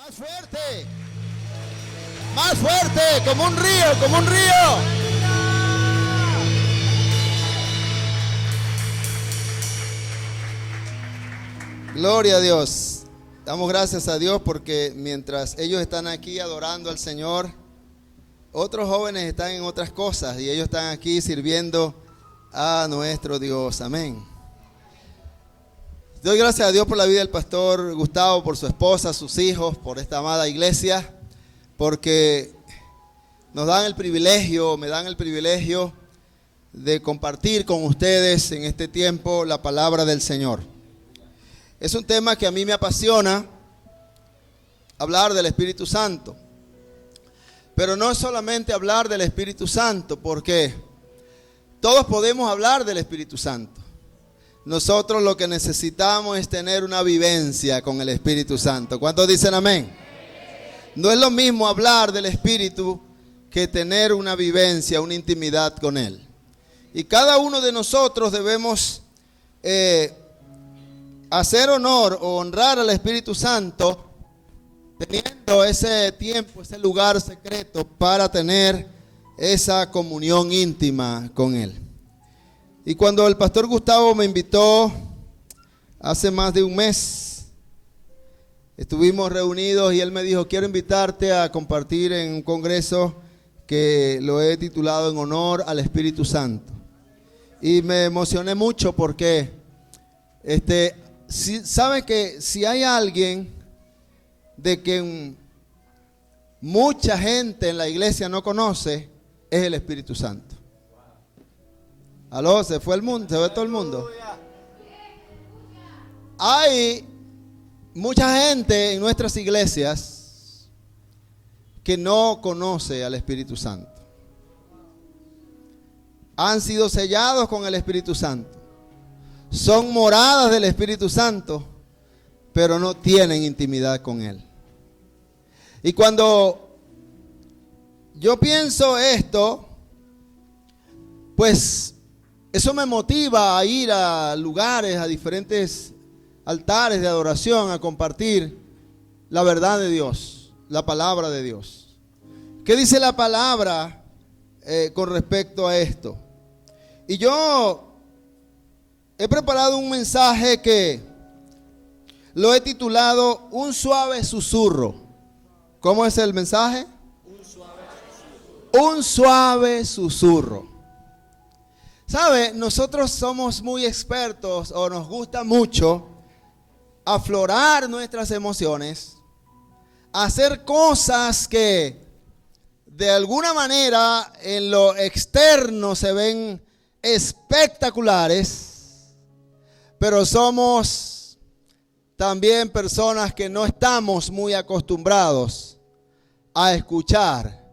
Más fuerte. Más fuerte, como un río, como un río. Gloria a Dios. Damos gracias a Dios porque mientras ellos están aquí adorando al Señor, otros jóvenes están en otras cosas y ellos están aquí sirviendo a nuestro Dios. Amén. Doy gracias a Dios por la vida del pastor Gustavo, por su esposa, sus hijos, por esta amada iglesia, porque nos dan el privilegio, me dan el privilegio de compartir con ustedes en este tiempo la palabra del Señor. Es un tema que a mí me apasiona, hablar del Espíritu Santo. Pero no es solamente hablar del Espíritu Santo, porque todos podemos hablar del Espíritu Santo. Nosotros lo que necesitamos es tener una vivencia con el Espíritu Santo. ¿Cuántos dicen amén? No es lo mismo hablar del Espíritu que tener una vivencia, una intimidad con Él. Y cada uno de nosotros debemos hacer honor o honrar al Espíritu Santo, teniendo ese tiempo, ese lugar secreto para tener esa comunión íntima con Él. Y cuando el pastor Gustavo me invitó hace más de un mes, estuvimos reunidos y él me dijo: quiero invitarte a compartir en un congreso que lo he titulado en honor al Espíritu Santo. Y me emocioné mucho porque sabe que si hay alguien de que mucha gente en la iglesia no conoce, es el Espíritu Santo. Aló, se fue el mundo, se fue todo el mundo. Hay mucha gente en nuestras iglesias que no conoce al Espíritu Santo. Han sido sellados con el Espíritu Santo. Son moradas del Espíritu Santo, pero no tienen intimidad con Él. Y cuando yo pienso esto, pues eso me motiva a ir a lugares, a diferentes altares de adoración, a compartir la verdad de Dios, la palabra de Dios. ¿Qué dice la palabra con respecto a esto? Y yo he preparado un mensaje que lo he titulado Un suave susurro. ¿Cómo es el mensaje? Un suave susurro. Un suave susurro. ¿Sabe? Nosotros somos muy expertos o nos gusta mucho aflorar nuestras emociones, hacer cosas que de alguna manera en lo externo se ven espectaculares, pero somos también personas que no estamos muy acostumbrados a escuchar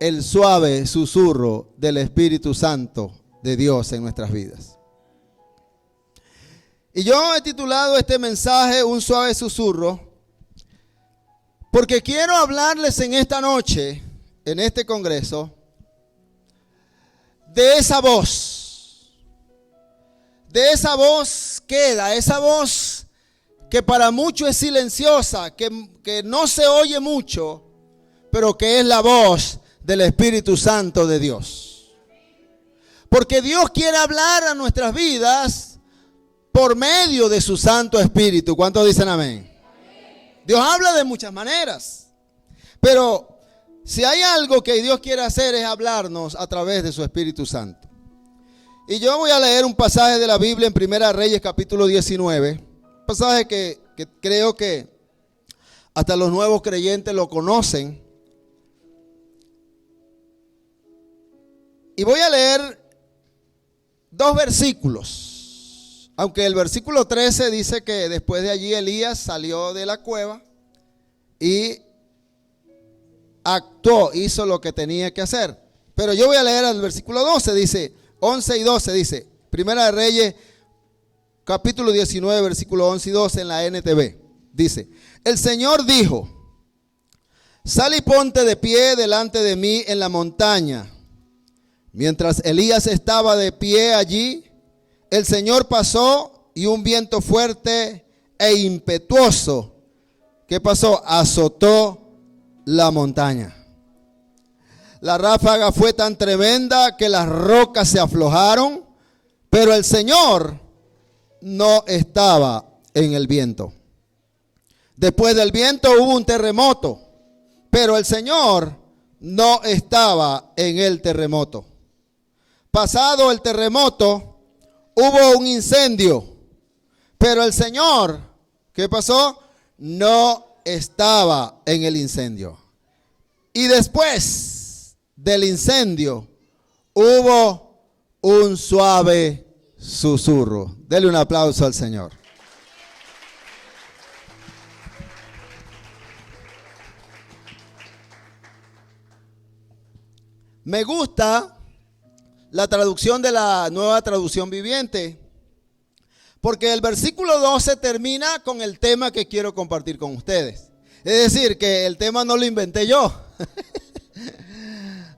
el suave susurro del Espíritu Santo de Dios en nuestras vidas. Y yo he titulado este mensaje Un suave susurro porque quiero hablarles en esta noche, en este congreso, de esa voz queda, esa voz que para muchos es silenciosa, que no se oye mucho, pero que es la voz del Espíritu Santo de Dios. Porque Dios quiere hablar a nuestras vidas por medio de su Santo Espíritu. ¿Cuántos dicen amén? Dios habla de muchas maneras, pero si hay algo que Dios quiere hacer es hablarnos a través de su Espíritu Santo. Y yo voy a leer un pasaje de la Biblia en Primera Reyes capítulo 19, un pasaje que creo que hasta los nuevos creyentes lo conocen. Y voy a leer dos versículos, aunque el versículo 13 dice que después de allí Elías salió de la cueva y actuó, hizo lo que tenía que hacer. Pero yo voy a leer el versículo 12, dice, 11 y 12 dice, Primera de Reyes, capítulo 19, versículo 11 y 12 en la NTV. Dice, el Señor dijo, sal y ponte de pie delante de mí en la montaña. Mientras Elías estaba de pie allí, el Señor pasó y un viento fuerte e impetuoso ¿qué pasó? Azotó la montaña. La ráfaga fue tan tremenda que las rocas se aflojaron, pero el Señor no estaba en el viento. Después del viento hubo un terremoto, pero el Señor no estaba en el terremoto. Pasado el terremoto, hubo un incendio, pero el Señor, ¿qué pasó? No estaba en el incendio. Y después del incendio, hubo un suave susurro. Dele un aplauso al Señor. Me gusta la traducción de la Nueva Traducción Viviente, porque el versículo 12 termina con el tema que quiero compartir con ustedes. Es decir, que el tema no lo inventé yo.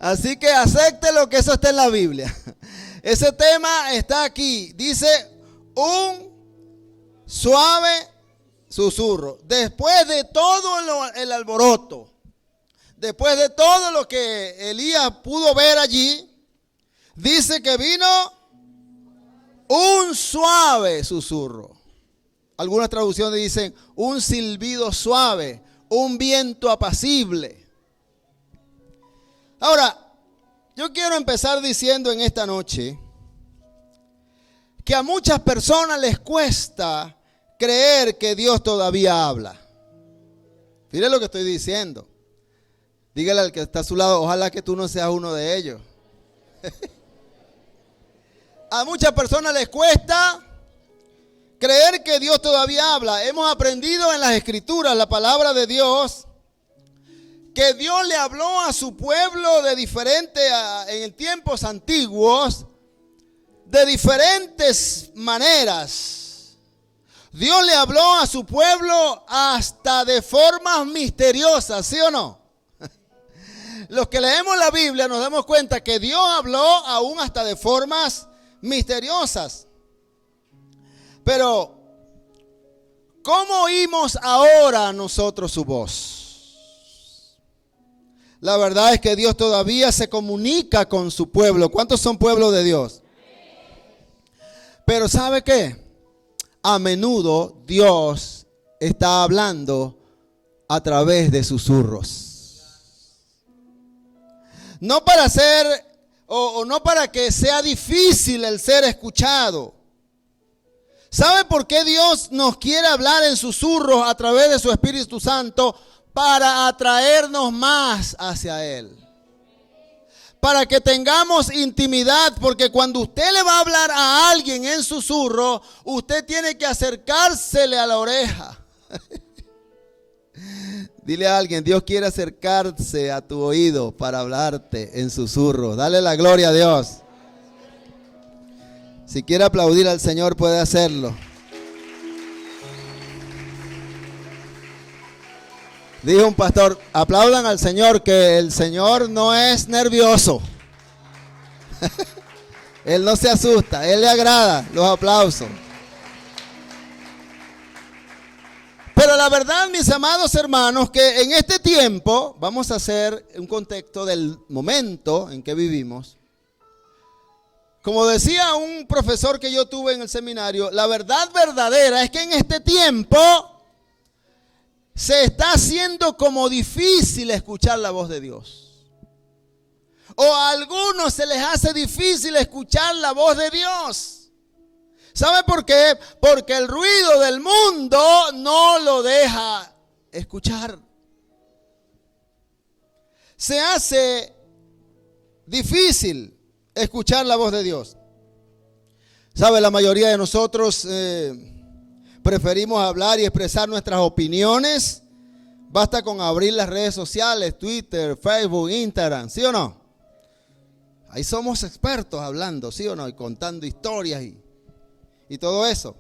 Así que acéptelo, que eso está en la Biblia. Ese tema está aquí. Dice un suave susurro. Después de todo el alboroto, después de todo lo que Elías pudo ver allí, dice que vino un suave susurro. Algunas traducciones dicen un silbido suave, un viento apacible. Ahora, yo quiero empezar diciendo en esta noche que a muchas personas les cuesta creer que Dios todavía habla. Mire lo que estoy diciendo. Dígale al que está a su lado, ojalá que tú no seas uno de ellos. A muchas personas les cuesta creer que Dios todavía habla. Hemos aprendido en las Escrituras, la palabra de Dios, que Dios le habló a su pueblo de en tiempos antiguos, de diferentes maneras. Dios le habló a su pueblo hasta de formas misteriosas, ¿sí o no? Los que leemos la Biblia nos damos cuenta que Dios habló aún hasta de formas misteriosas. Pero, ¿cómo oímos ahora nosotros su voz? La verdad es que Dios todavía se comunica con su pueblo. ¿Cuántos son pueblo de Dios? Pero ¿sabe qué? A menudo Dios está hablando a través de susurros. No para ser o no para que sea difícil el ser escuchado. ¿Sabe por qué Dios nos quiere hablar en susurros a través de su Espíritu Santo? Para atraernos más hacia Él. Para que tengamos intimidad, porque cuando usted le va a hablar a alguien en susurro, usted tiene que acercársele a la oreja. Dile a alguien, Dios quiere acercarse a tu oído para hablarte en susurro. Dale la gloria a Dios. Si quiere aplaudir al Señor, puede hacerlo. Dijo un pastor, aplaudan al Señor, que el Señor no es nervioso. Él no se asusta, Él le agrada los aplausos. Pero la verdad, mis amados hermanos, que en este tiempo, vamos a hacer un contexto del momento en que vivimos. Como decía un profesor que yo tuve en el seminario, la verdad verdadera es que en este tiempo se está haciendo como difícil escuchar la voz de Dios. O a algunos se les hace difícil escuchar la voz de Dios. ¿Sabe por qué? Porque el ruido del mundo no lo deja escuchar. Se hace difícil escuchar la voz de Dios. ¿Sabe? La mayoría de nosotros preferimos hablar y expresar nuestras opiniones. Basta con abrir las redes sociales, Twitter, Facebook, Instagram, ¿sí o no? Ahí somos expertos hablando, ¿sí o no? Y contando historias y todo eso.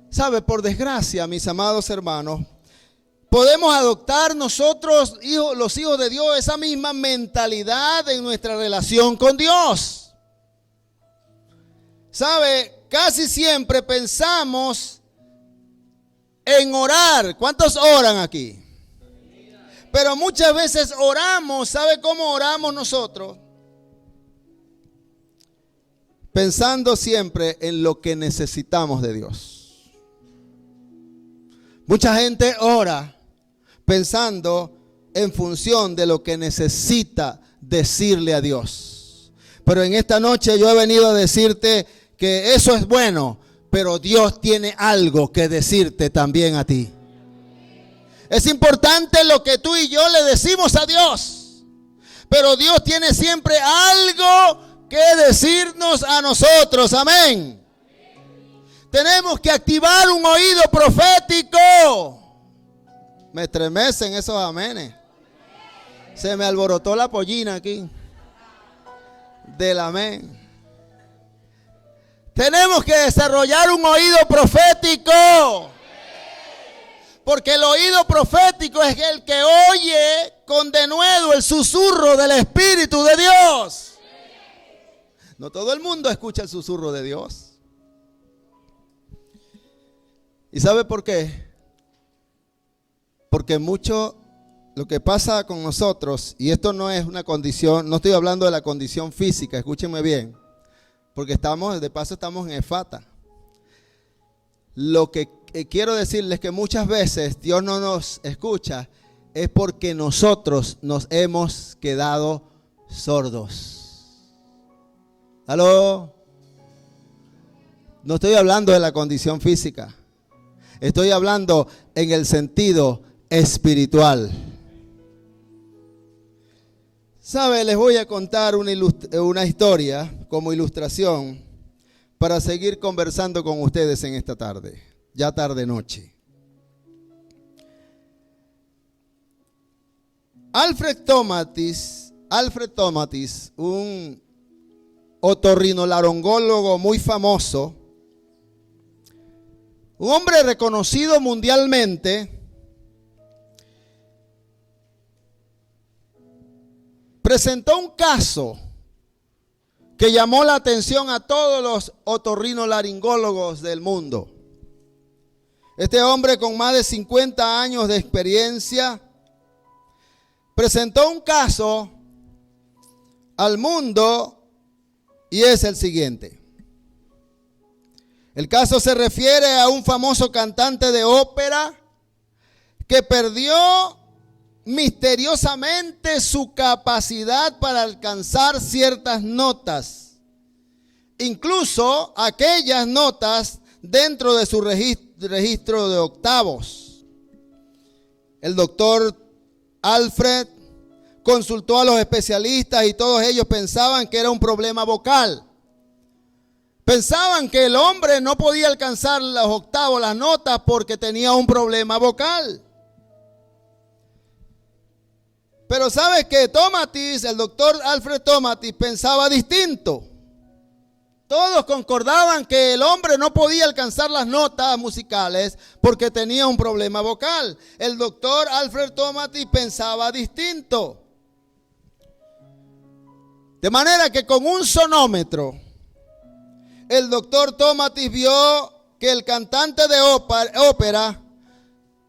¿Sabe? Por desgracia, mis amados hermanos, podemos adoptar nosotros, los hijos de Dios, esa misma mentalidad en nuestra relación con Dios. ¿Sabe? Casi siempre pensamos en orar. ¿Cuántos oran aquí? Pero muchas veces oramos. ¿Sabe cómo oramos nosotros? Pensando siempre en lo que necesitamos de Dios. Mucha gente ora pensando en función de lo que necesita decirle a Dios. Pero en esta noche yo he venido a decirte que eso es bueno, pero Dios tiene algo que decirte también a ti. Es importante lo que tú y yo le decimos a Dios, pero Dios tiene siempre algo que decirnos a nosotros. Amén. Tenemos que activar un oído profético. Me estremecen esos amenes. Se me alborotó la pollina aquí del amén. Tenemos que desarrollar un oído profético. Porque el oído profético es el que oye con denuedo el susurro del Espíritu de Dios. No todo el mundo escucha el susurro de Dios. ¿Y sabe por qué? Porque mucho lo que pasa con nosotros, y esto no es una condición, no estoy hablando de la condición física, escúchenme bien, porque de paso estamos en Efata. Lo que quiero decirles que muchas veces Dios no nos escucha es porque nosotros nos hemos quedado sordos. ¿Aló? No estoy hablando de la condición física. Estoy hablando en el sentido espiritual. ¿Sabe? Les voy a contar una historia como ilustración para seguir conversando con ustedes en esta tarde, ya tarde noche. Alfred Tomatis, un otorrinolaringólogo muy famoso, un hombre reconocido mundialmente, presentó un caso que llamó la atención a todos los otorrinolaringólogos del mundo. Este hombre con más de 50 años de experiencia presentó un caso al mundo y es el siguiente. El caso se refiere a un famoso cantante de ópera que perdió misteriosamente su capacidad para alcanzar ciertas notas, incluso aquellas notas dentro de su registro de octavos. El doctor Alfred consultó a los especialistas y todos ellos pensaban que era un problema vocal. Pensaban que el hombre no podía alcanzar los octavos, las notas, porque tenía un problema vocal. Pero ¿sabes qué? Tomatis, el doctor Alfred Tomatis, pensaba distinto. Todos concordaban que el hombre no podía alcanzar las notas musicales porque tenía un problema vocal. El doctor Alfred Tomatis pensaba distinto. De manera que con un sonómetro, el doctor Tomatis vio que el cantante de ópera,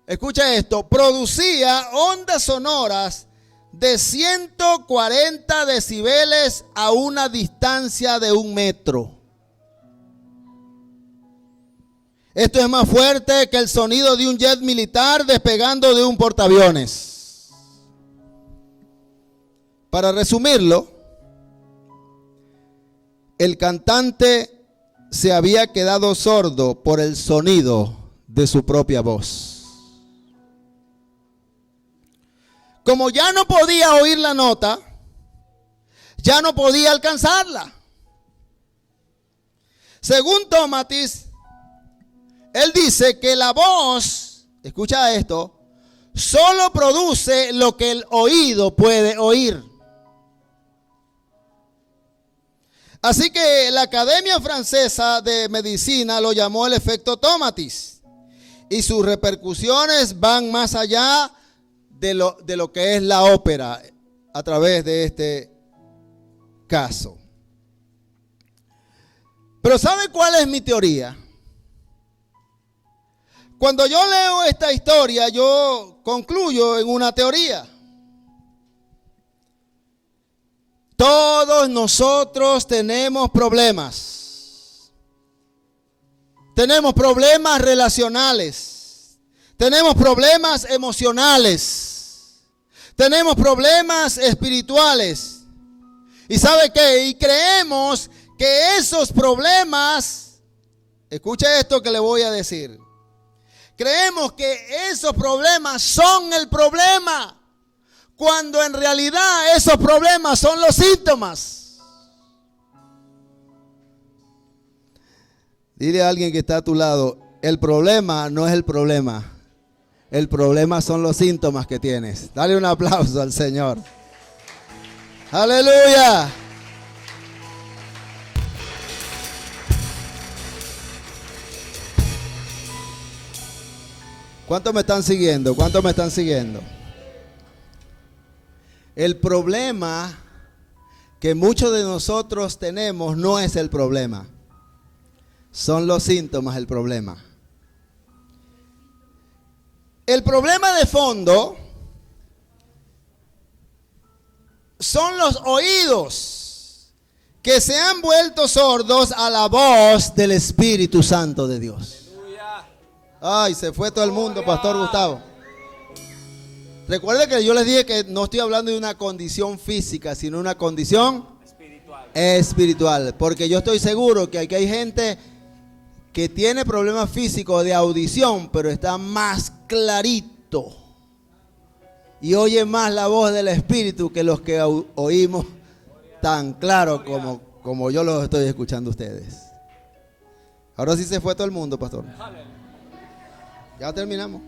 escucha esto, producía ondas sonoras de 140 decibeles a una distancia de 1 metro. Esto es más fuerte que el sonido de un jet militar despegando de un portaaviones. Para resumirlo, el cantante se había quedado sordo por el sonido de su propia voz. Como ya no podía oír la nota, ya no podía alcanzarla. Según Tomatis, él dice que la voz, escucha esto, solo produce lo que el oído puede oír. Así que la Academia Francesa de Medicina lo llamó el efecto Tomatis. Y sus repercusiones van más allá de lo que es la ópera a través de este caso. Pero ¿sabe cuál es mi teoría? Cuando yo leo esta historia, yo concluyo en una teoría. Todos nosotros tenemos problemas. Tenemos problemas relacionales. Tenemos problemas emocionales. Tenemos problemas espirituales. ¿Y sabe qué? Y creemos que esos problemas, escuche esto que le voy a decir. Creemos que esos problemas son el problema, cuando en realidad esos problemas son los síntomas. Dile a alguien que está a tu lado, el problema no es el problema. El problema son los síntomas que tienes. Dale un aplauso al Señor. Aleluya. ¿Cuántos me están siguiendo? ¿Cuántos me están siguiendo? El problema que muchos de nosotros tenemos no es el problema. Son los síntomas el problema. El problema de fondo son los oídos que se han vuelto sordos a la voz del Espíritu Santo de Dios. Ay, se fue todo el mundo, Pastor Gustavo. Recuerde que yo les dije que no estoy hablando de una condición física, sino una condición espiritual. Porque yo estoy seguro que aquí hay gente que tiene problemas físicos de audición, pero está más clarito y oye más la voz del Espíritu que los que oímos tan claro como yo los estoy escuchando a ustedes. Ahora sí se fue todo el mundo, pastor. Ya terminamos.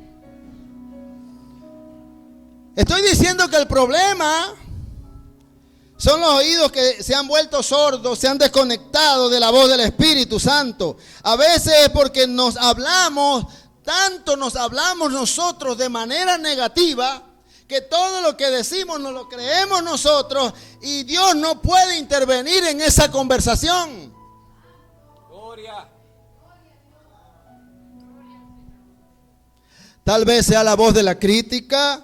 Estoy diciendo que el problema son los oídos que se han vuelto sordos, se han desconectado de la voz del Espíritu Santo. A veces es porque tanto nos hablamos nosotros de manera negativa, que todo lo que decimos nos lo creemos nosotros y Dios no puede intervenir en esa conversación. Gloria. Tal vez sea la voz de la crítica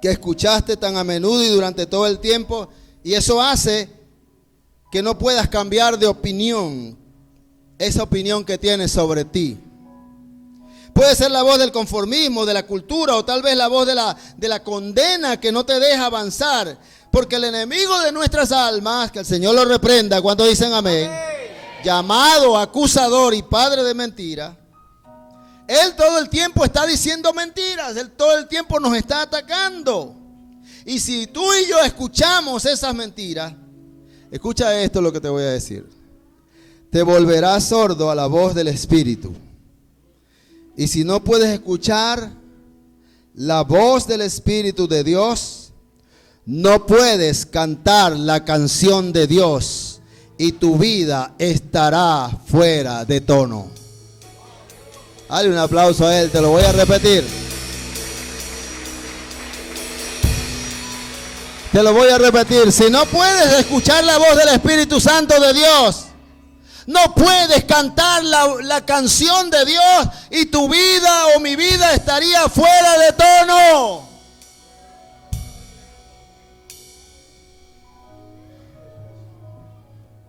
que escuchaste tan a menudo y durante todo el tiempo, y eso hace que no puedas cambiar de opinión, esa opinión que tienes sobre ti. Puede ser la voz del conformismo, de la cultura, o tal vez la voz de la condena que no te deja avanzar, porque el enemigo de nuestras almas, que el Señor lo reprenda, cuando dicen amén, llamado acusador y padre de mentira, él todo el tiempo está diciendo mentiras, él todo el tiempo nos está atacando. Y si tú y yo escuchamos esas mentiras, escucha esto lo que te voy a decir. Te volverás sordo a la voz del Espíritu. Y si no puedes escuchar la voz del Espíritu de Dios, no puedes cantar la canción de Dios y tu vida estará fuera de tono. Dale un aplauso a él, te lo voy a repetir. Te lo voy a repetir. Si no puedes escuchar la voz del Espíritu Santo de Dios, no puedes cantar la canción de Dios y tu vida o mi vida estaría fuera de tono.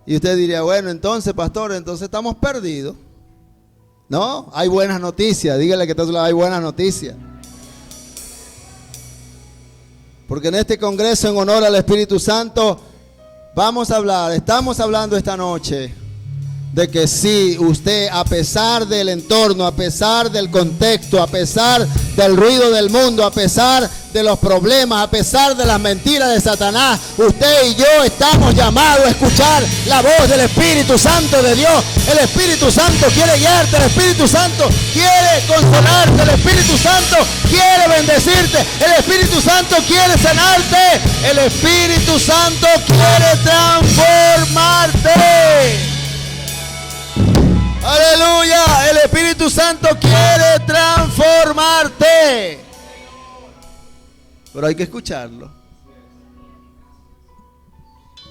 Y usted diría, bueno, entonces, pastor, entonces estamos perdidos. No, hay buenas noticias. Dígale que está a su lado, hay buenas noticias. Porque en este congreso en honor al Espíritu Santo estamos hablando esta noche de que sí, usted, a pesar del entorno, a pesar del contexto, a pesar del ruido del mundo, a pesar de los problemas, a pesar de las mentiras de Satanás, usted y yo estamos llamados a escuchar la voz del Espíritu Santo de Dios. El Espíritu Santo quiere guiarte, el Espíritu Santo quiere consolarte, el Espíritu Santo quiere bendecirte, el Espíritu Santo quiere sanarte, el Espíritu Santo quiere transformarte. Aleluya, el Espíritu Santo quiere transformarte. Pero hay que escucharlo.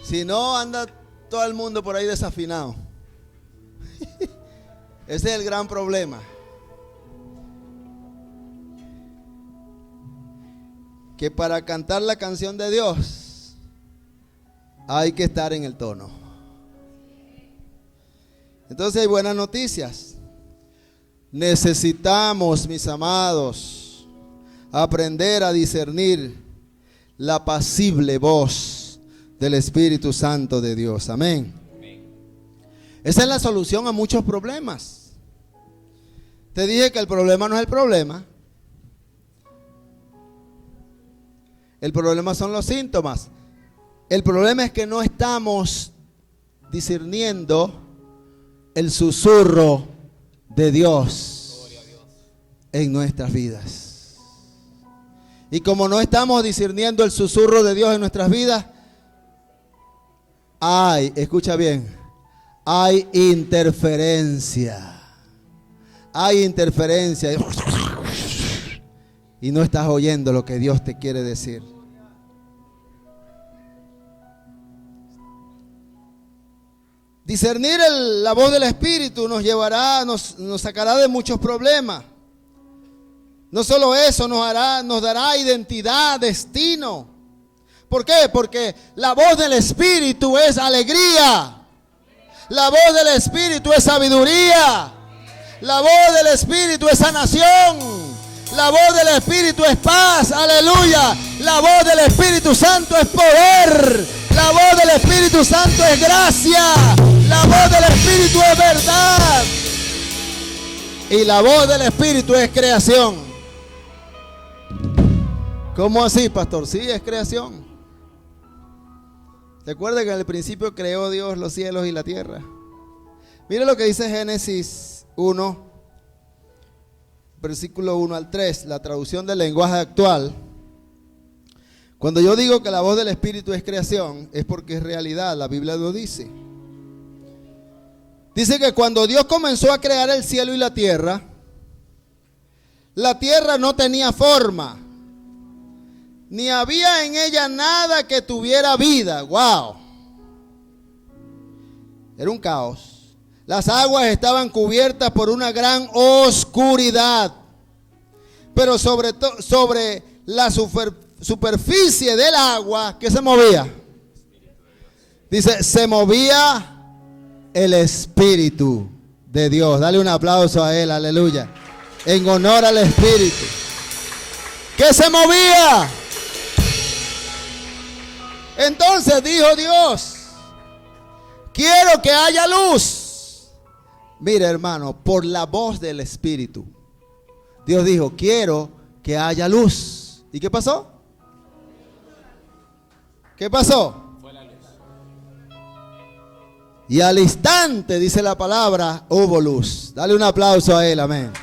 Si no, anda todo el mundo por ahí desafinado. Ese es el gran problema. que para cantar la canción de Dios hay que estar en el tono. Entonces hay buenas noticias. Necesitamos, mis amados, aprender a discernir la apacible voz del Espíritu Santo de Dios. Amén. Esa es la solución a muchos problemas. Te dije que el problema no es el problema. El problema son los síntomas. El problema es que no estamos discerniendo el susurro de Dios en nuestras vidas. Y como no estamos discerniendo el susurro de Dios en nuestras vidas, escucha bien, hay interferencia. Hay interferencia. Y no estás oyendo lo que Dios te quiere decir. Discernir la voz del Espíritu nos sacará de muchos problemas. No solo eso, nos dará identidad, destino. ¿Por qué? Porque la voz del Espíritu es alegría. La voz del Espíritu es sabiduría. La voz del Espíritu es sanación. La voz del Espíritu es paz. Aleluya. La voz del Espíritu Santo es poder. La voz del Espíritu Santo es gracia. La voz del Espíritu es verdad. Y la voz del Espíritu es creación. ¿Cómo así, pastor? Sí, es creación. Recuerda que en el principio creó Dios los cielos y la tierra. Mire lo que dice Génesis 1, versículo 1 al 3, la traducción del lenguaje actual. Cuando yo digo que la voz del Espíritu es creación, es porque es realidad, la Biblia lo dice. Dice que cuando Dios comenzó a crear el cielo y la tierra no tenía forma, ni había en ella nada que tuviera vida. ¡Wow! Era un caos. Las aguas estaban cubiertas por una gran oscuridad. Pero sobre la superficie del agua, ¿qué se movía? Dice, se movía el Espíritu de Dios. Dale un aplauso a Él, aleluya. En honor al Espíritu. ¿Qué se movía? Entonces dijo Dios, quiero que haya luz. Mira, hermano, por la voz del Espíritu. Dios dijo, quiero que haya luz. ¿Y qué pasó? ¿Qué pasó? Fue la luz. Y al instante, dice la palabra, hubo luz. Dale un aplauso a Él, amén.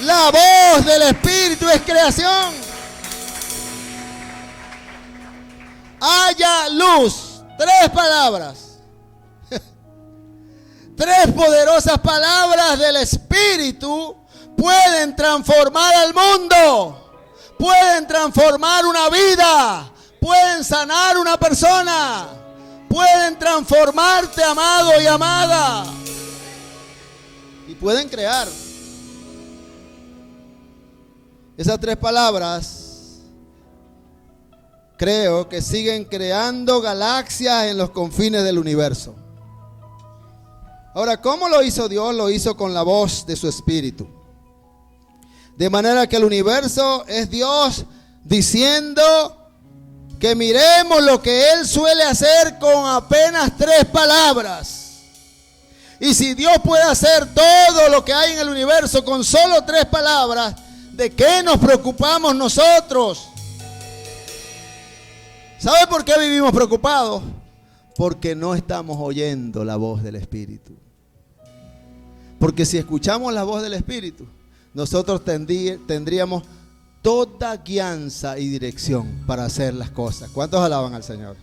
La voz del Espíritu es creación. Haya luz. 3 palabras. 3 poderosas palabras del Espíritu pueden transformar al mundo. Pueden transformar una vida. Pueden sanar una persona. Pueden transformarte, amado y amada. Y pueden crear. Esas 3 palabras creo que siguen creando galaxias en los confines del universo. Ahora, ¿cómo lo hizo Dios? Lo hizo con la voz de su Espíritu. De manera que el universo es Dios diciendo que miremos lo que Él suele hacer con apenas 3 palabras. Y si Dios puede hacer todo lo que hay en el universo con solo 3 palabras, ¿de qué nos preocupamos nosotros? ¿Sabe por qué vivimos preocupados? Porque no estamos oyendo la voz del Espíritu. Porque si escuchamos la voz del Espíritu, nosotros tendríamos toda guianza y dirección para hacer las cosas. ¿Cuántos alaban al Señor?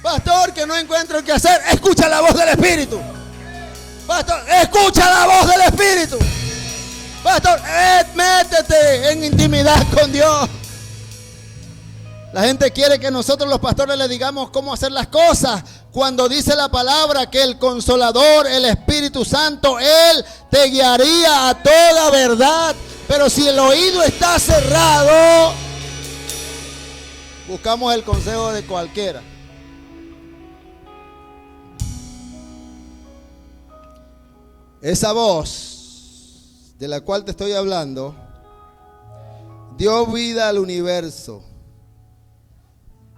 Pastor, que no encuentro qué hacer. Escucha la voz del Espíritu. Pastor, escucha la voz del Espíritu. Pastor, métete en intimidad con Dios. La gente quiere que nosotros los pastores le digamos cómo hacer las cosas, cuando dice la palabra que el Consolador, el Espíritu Santo, Él te guiaría a toda verdad. Pero si el oído está cerrado, buscamos el consejo de cualquiera. Esa voz de la cual te estoy hablando dio vida al universo.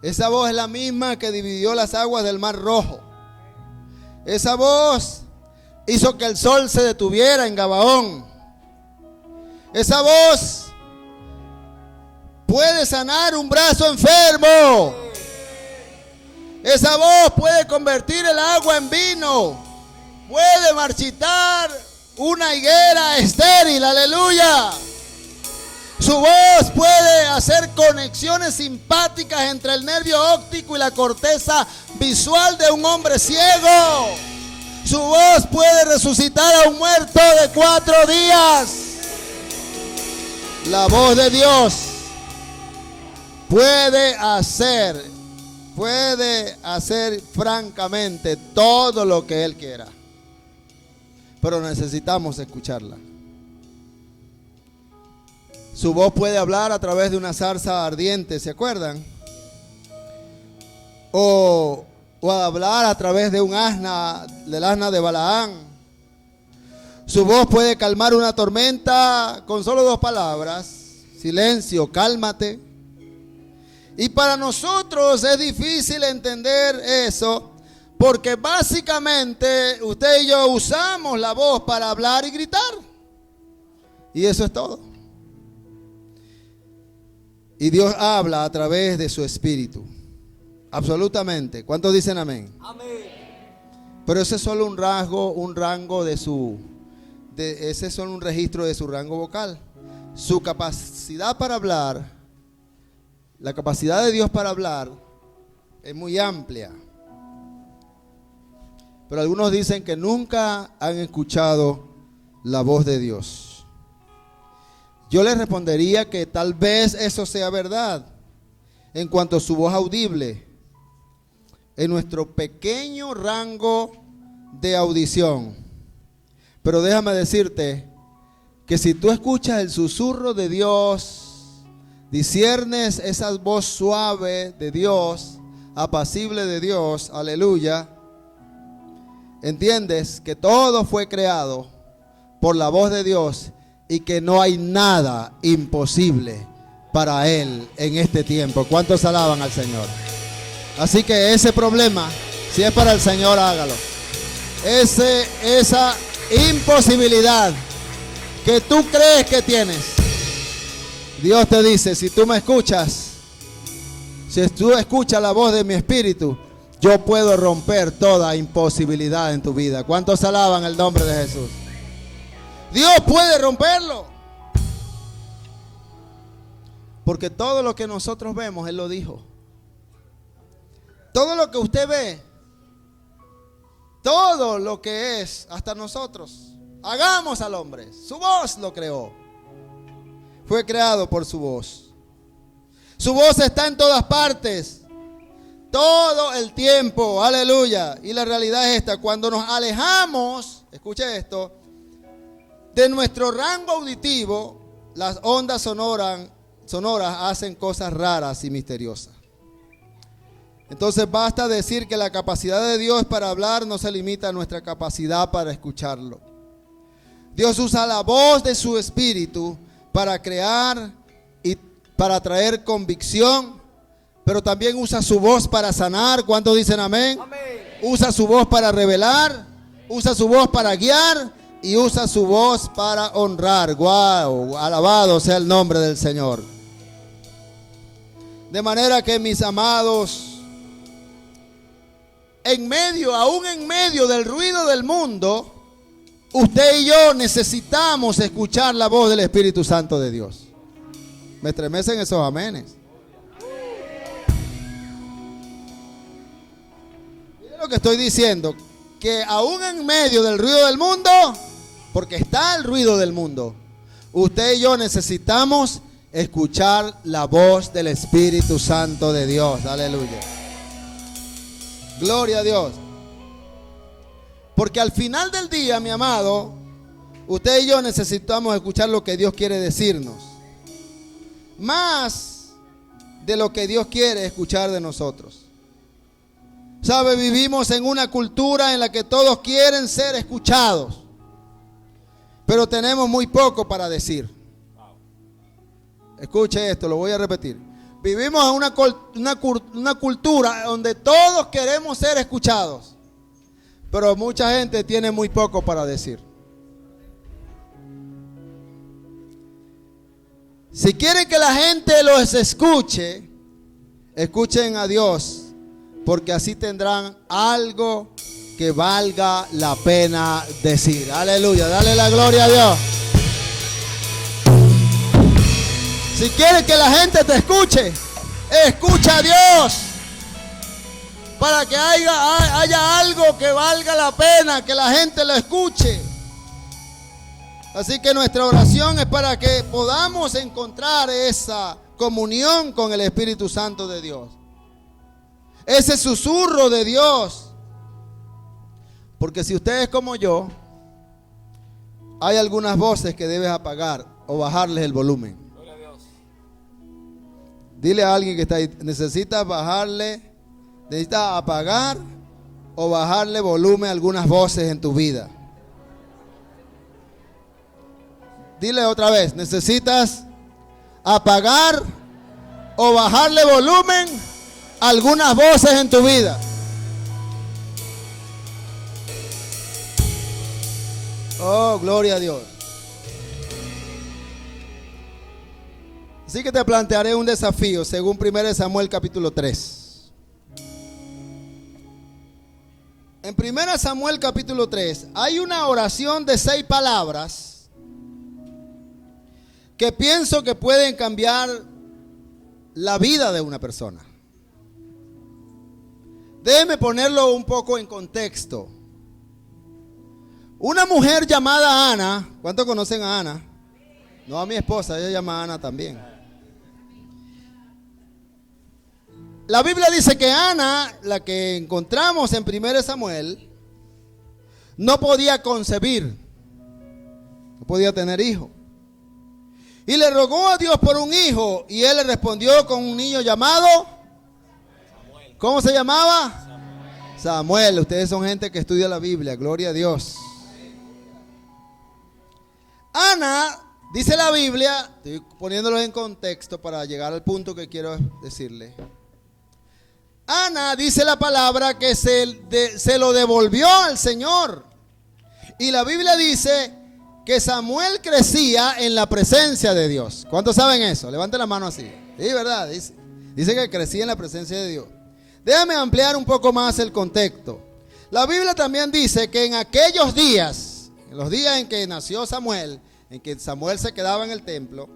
Esa voz es la misma que dividió las aguas del Mar Rojo. Esa voz hizo que el sol se detuviera en Gabaón. Esa voz puede sanar un brazo enfermo. Esa voz puede convertir el agua en vino. Puede marchitar una higuera estéril. Aleluya. Su voz puede hacer conexiones simpáticas entre el nervio óptico y la corteza visual de un hombre ciego. Su voz puede resucitar a un muerto de 4 días. La voz de Dios puede hacer francamente todo lo que Él quiera. Pero necesitamos escucharla. Su voz puede hablar a través de una zarza ardiente, ¿se acuerdan? O hablar a través de un asna, del asna de Balaán. Su voz puede calmar una tormenta con solo 2 palabras: silencio, cálmate. Y para nosotros es difícil entender eso, porque básicamente usted y yo usamos la voz para hablar y gritar. Y eso es todo. Y Dios habla a través de su espíritu. Absolutamente. ¿Cuántos dicen amén? Amén. Pero ese es solo un rango ese es solo un registro de su rango vocal. Su capacidad para hablar, la capacidad de Dios para hablar es muy amplia. Pero algunos dicen que nunca han escuchado la voz de Dios. Yo les respondería que tal vez eso sea verdad en cuanto a su voz audible en nuestro pequeño rango de audición. Pero déjame decirte que si tú escuchas el susurro de Dios, disiernes esa voz suave de Dios, apacible de Dios, aleluya, entiendes que todo fue creado por la voz de Dios y que no hay nada imposible para Él en este tiempo. ¿Cuántos alaban al Señor? Así que ese problema, si es para el Señor, hágalo. Esa imposibilidad que tú crees que tienes, Dios te dice: si tú me escuchas, si tú escuchas la voz de mi espíritu, yo puedo romper toda imposibilidad en tu vida. ¿Cuántos alaban el nombre de Jesús? Dios puede romperlo. Porque todo lo que nosotros vemos, Él lo dijo. Todo lo que usted ve, todo lo que es, hasta nosotros, hagamos al hombre. Su voz lo creó. Fue creado por su voz. Su voz está en todas partes, todo el tiempo, aleluya. Y la realidad es esta: cuando nos alejamos, escuche esto, de nuestro rango auditivo, las ondas sonoras hacen cosas raras y misteriosas. Entonces basta decir que la capacidad de Dios para hablar no se limita a nuestra capacidad para escucharlo. Dios usa la voz de su espíritu para crear y para traer convicción, pero también usa su voz para sanar. ¿Cuántos dicen amén? Amén. Usa su voz para revelar, usa su voz para guiar y usa su voz para honrar. ¡Wow! Alabado sea el nombre del Señor. De manera que, mis amados, aún en medio del ruido del mundo, usted y yo necesitamos escuchar la voz del Espíritu Santo de Dios. Me estremecen esos amenes. Miren lo que estoy diciendo, que aún en medio del ruido del mundo, porque está el ruido del mundo, usted y yo necesitamos escuchar la voz del Espíritu Santo de Dios. Aleluya. Gloria a Dios. Porque al final del día, mi amado, Usted y yo necesitamos escuchar lo que Dios quiere decirnos. Más de lo que Dios quiere escuchar de nosotros. ¿Sabe? Vivimos en una cultura en la que todos quieren ser escuchados, pero tenemos muy poco para decir. Escuche esto, lo voy a repetir. Vivimos en una cultura donde todos queremos ser escuchados, pero mucha gente tiene muy poco para decir. Si quieren que la gente los escuche, escuchen a Dios, porque así tendrán algo que valga la pena decir. Aleluya, dale la gloria a Dios. Si quieres que la gente te escuche, escucha a Dios, para que haya algo que valga la pena, que la gente lo escuche. Así que nuestra oración es para que podamos encontrar esa comunión con el Espíritu Santo de Dios, ese susurro de Dios. Porque si usted es como yo, hay algunas voces que debes apagar o bajarles el volumen. Dile a alguien que está ahí, necesitas apagar o bajarle volumen a algunas voces en tu vida. Dile otra vez, necesitas apagar o bajarle volumen a algunas voces en tu vida. Oh, gloria a Dios. Así que te plantearé un desafío según 1 Samuel capítulo 3. En 1 Samuel capítulo 3 hay una oración de 6 palabras que pienso que pueden cambiar la vida de una persona. Déjeme ponerlo un poco en contexto. Una mujer llamada Ana, ¿cuántos conocen a Ana? No, a mi esposa, ella se llama Ana también. La Biblia dice que Ana, la que encontramos en 1 Samuel, no podía concebir, no podía tener hijo. Y le rogó a Dios por un hijo, y él le respondió con un niño llamado Samuel. ¿Cómo se llamaba? Samuel. Ustedes son gente que estudia la Biblia, gloria a Dios. Ana, dice la Biblia, estoy poniéndolo en contexto para llegar al punto que quiero decirle. Ana, dice la palabra, que se lo devolvió al Señor. Y la Biblia dice que Samuel crecía en la presencia de Dios. ¿Cuántos saben eso? Levanten la mano así. Sí, ¿verdad? Dice que crecía en la presencia de Dios. Déjame ampliar un poco más el contexto. La Biblia también dice que en aquellos días, en los días en que nació Samuel, en que Samuel se quedaba en el templo,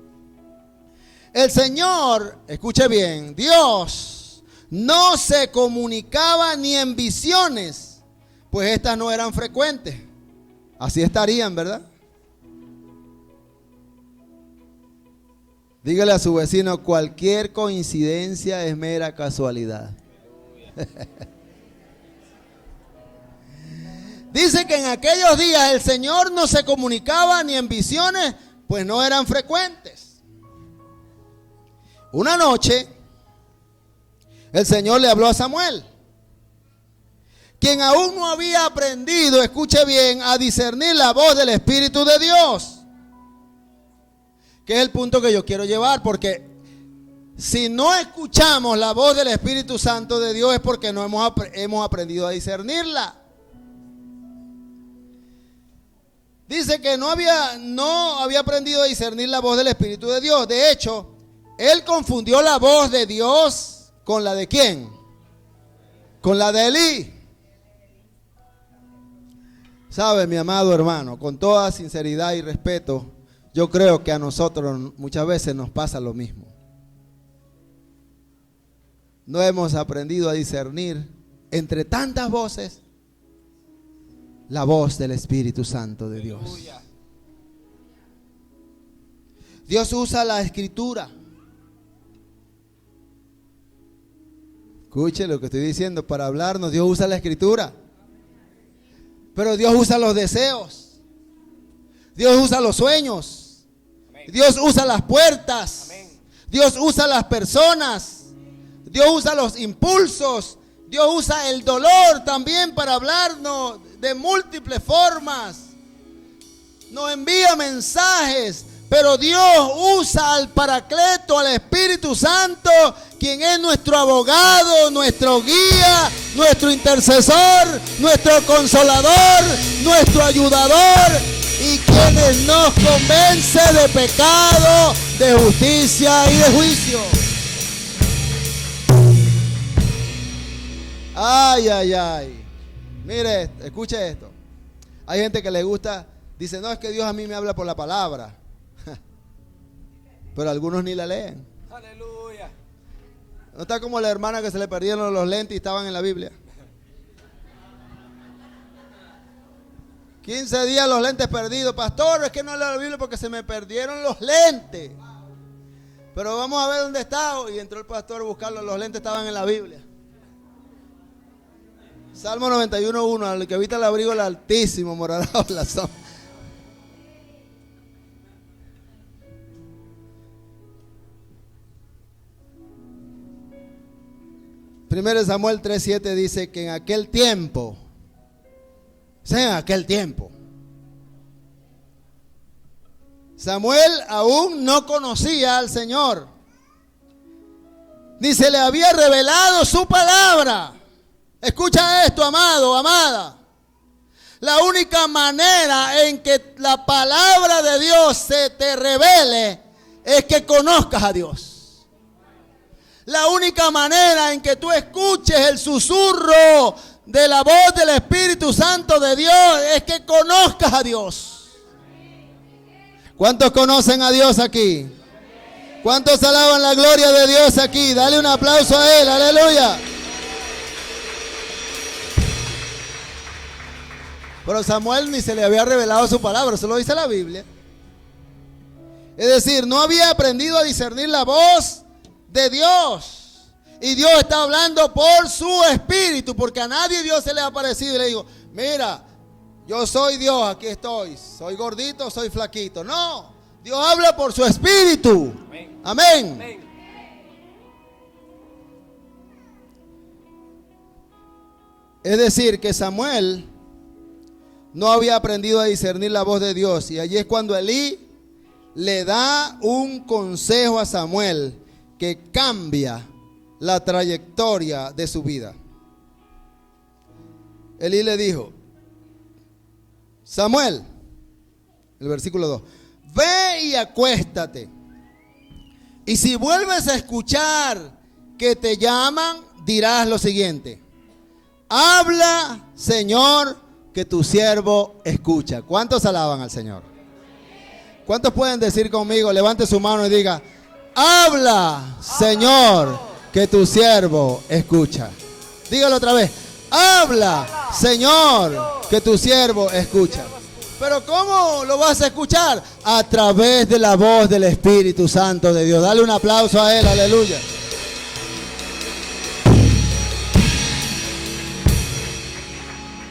el Señor, escuche bien, Dios no se comunicaba ni en visiones, pues estas no eran frecuentes. Así estarían, ¿verdad? Dígale a su vecino, cualquier coincidencia es mera casualidad. Dice que en aquellos días el Señor no se comunicaba ni en visiones, pues no eran frecuentes. Una noche, el Señor le habló a Samuel, quien aún no había aprendido, escuche bien, a discernir la voz del Espíritu de Dios. Que es el punto que yo quiero llevar, porque si no escuchamos la voz del Espíritu Santo de Dios es porque no hemos aprendido a discernirla. Dice que no había aprendido a discernir la voz del Espíritu de Dios. De hecho, él confundió la voz de Dios con la de ¿quién? Con la de Elí. ¿Sabe, mi amado hermano? Con toda sinceridad y respeto, yo creo que a nosotros muchas veces nos pasa lo mismo. No hemos aprendido a discernir entre tantas voces la voz del Espíritu Santo de Dios. Dios usa la Escritura. Escuche lo que estoy diciendo, para hablarnos Dios usa la Escritura. Pero Dios usa los deseos. Dios usa los sueños. Dios usa las puertas. Dios usa las personas. Dios usa los impulsos. Dios usa el dolor también para hablarnos de múltiples formas. Nos envía mensajes. Pero Dios usa al Paracleto, al Espíritu Santo, quien es nuestro abogado, nuestro guía, nuestro intercesor, nuestro consolador, nuestro ayudador, y quien nos convence de pecado, de justicia y de juicio. Ay, ay, ay. Mire, escuche esto. Hay gente que le gusta, dice, no, es que Dios a mí me habla por la palabra. Pero algunos ni la leen. Aleluya. No está como la hermana que se le perdieron los lentes y estaban en la Biblia. 15 días los lentes perdidos. Pastor, es que no leo la Biblia porque se me perdieron los lentes. Pero vamos a ver dónde está. Y entró el pastor a buscarlos. Los lentes estaban en la Biblia. Salmo 91:1. Al que habita el abrigo del Altísimo morará bajo la sombra. Primero Samuel 3:7 dice que en aquel tiempo, Samuel aún no conocía al Señor, ni se le había revelado su palabra. Escucha esto, amado, amada. La única manera en que la palabra de Dios se te revele es que conozcas a Dios. La única manera en que tú escuches el susurro de la voz del Espíritu Santo de Dios es que conozcas a Dios. ¿Cuántos conocen a Dios aquí? ¿Cuántos alaban la gloria de Dios aquí? Dale un aplauso a Él, aleluya. Pero Samuel ni se le había revelado su palabra, eso lo dice la Biblia. Es decir, no había aprendido a discernir la voz de Dios. Y Dios está hablando por su Espíritu, porque a nadie Dios se le ha aparecido y le digo, mira, yo soy Dios, aquí estoy, soy gordito, soy flaquito. No, Dios habla por su Espíritu. Amén. Amén. Amén. Es decir, que Samuel no había aprendido a discernir la voz de Dios. Y allí es cuando Elí le da un consejo a Samuel que cambia la trayectoria de su vida. Elí le dijo, Samuel, el versículo 2, ve y acuéstate. Y si vuelves a escuchar que te llaman, dirás lo siguiente: habla, Señor, que tu siervo escucha. ¿Cuántos alaban al Señor? ¿Cuántos pueden decir conmigo? Levante su mano y diga, habla, Señor, que tu siervo escucha. Dígalo otra vez. Habla, Señor, que tu siervo escucha. Pero ¿cómo lo vas a escuchar? A través de la voz del Espíritu Santo de Dios. Dale un aplauso a Él, aleluya.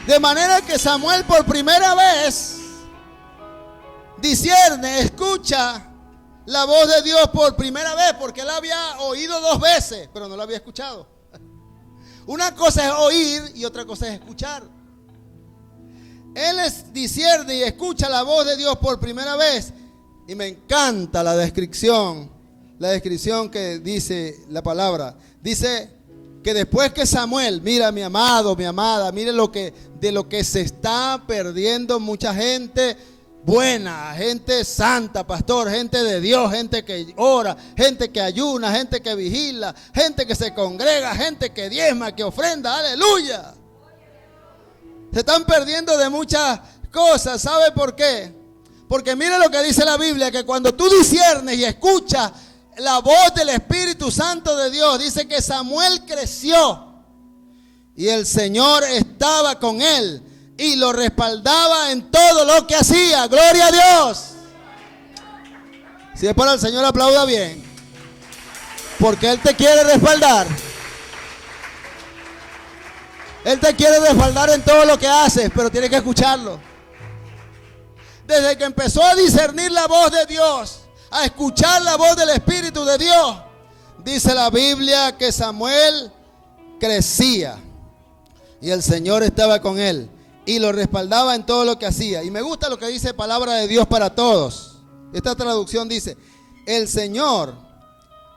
De manera que Samuel por primera vez discierne, escucha la voz de Dios por primera vez, porque él había oído 2 veces, pero no lo había escuchado. Una cosa es oír y otra cosa es escuchar. Él discierne y escucha la voz de Dios por primera vez. Y me encanta la descripción que dice la palabra. Dice que después que Samuel, mira mi amado, mi amada, mire de lo que se está perdiendo mucha gente buena, gente santa, pastor, gente de Dios, gente que ora, gente que ayuna, gente que vigila, gente que se congrega, gente que diezma, que ofrenda, aleluya. Se están perdiendo de muchas cosas. ¿Sabe por qué? Porque mire lo que dice la Biblia, que cuando tú disciernes y escuchas la voz del Espíritu Santo de Dios, dice que Samuel creció y el Señor estaba con él y lo respaldaba en todo lo que hacía. ¡Gloria a Dios! Si es para el Señor, aplauda bien, porque Él te quiere respaldar. Él te quiere respaldar en todo lo que haces, pero tienes que escucharlo. desde que empezó a discernir la voz de Dios, a escuchar la voz del Espíritu de Dios, dice la Biblia que Samuel crecía y el Señor estaba con él y lo respaldaba en todo lo que hacía. Y me gusta lo que dice palabra de Dios para todos. Esta traducción dice: el Señor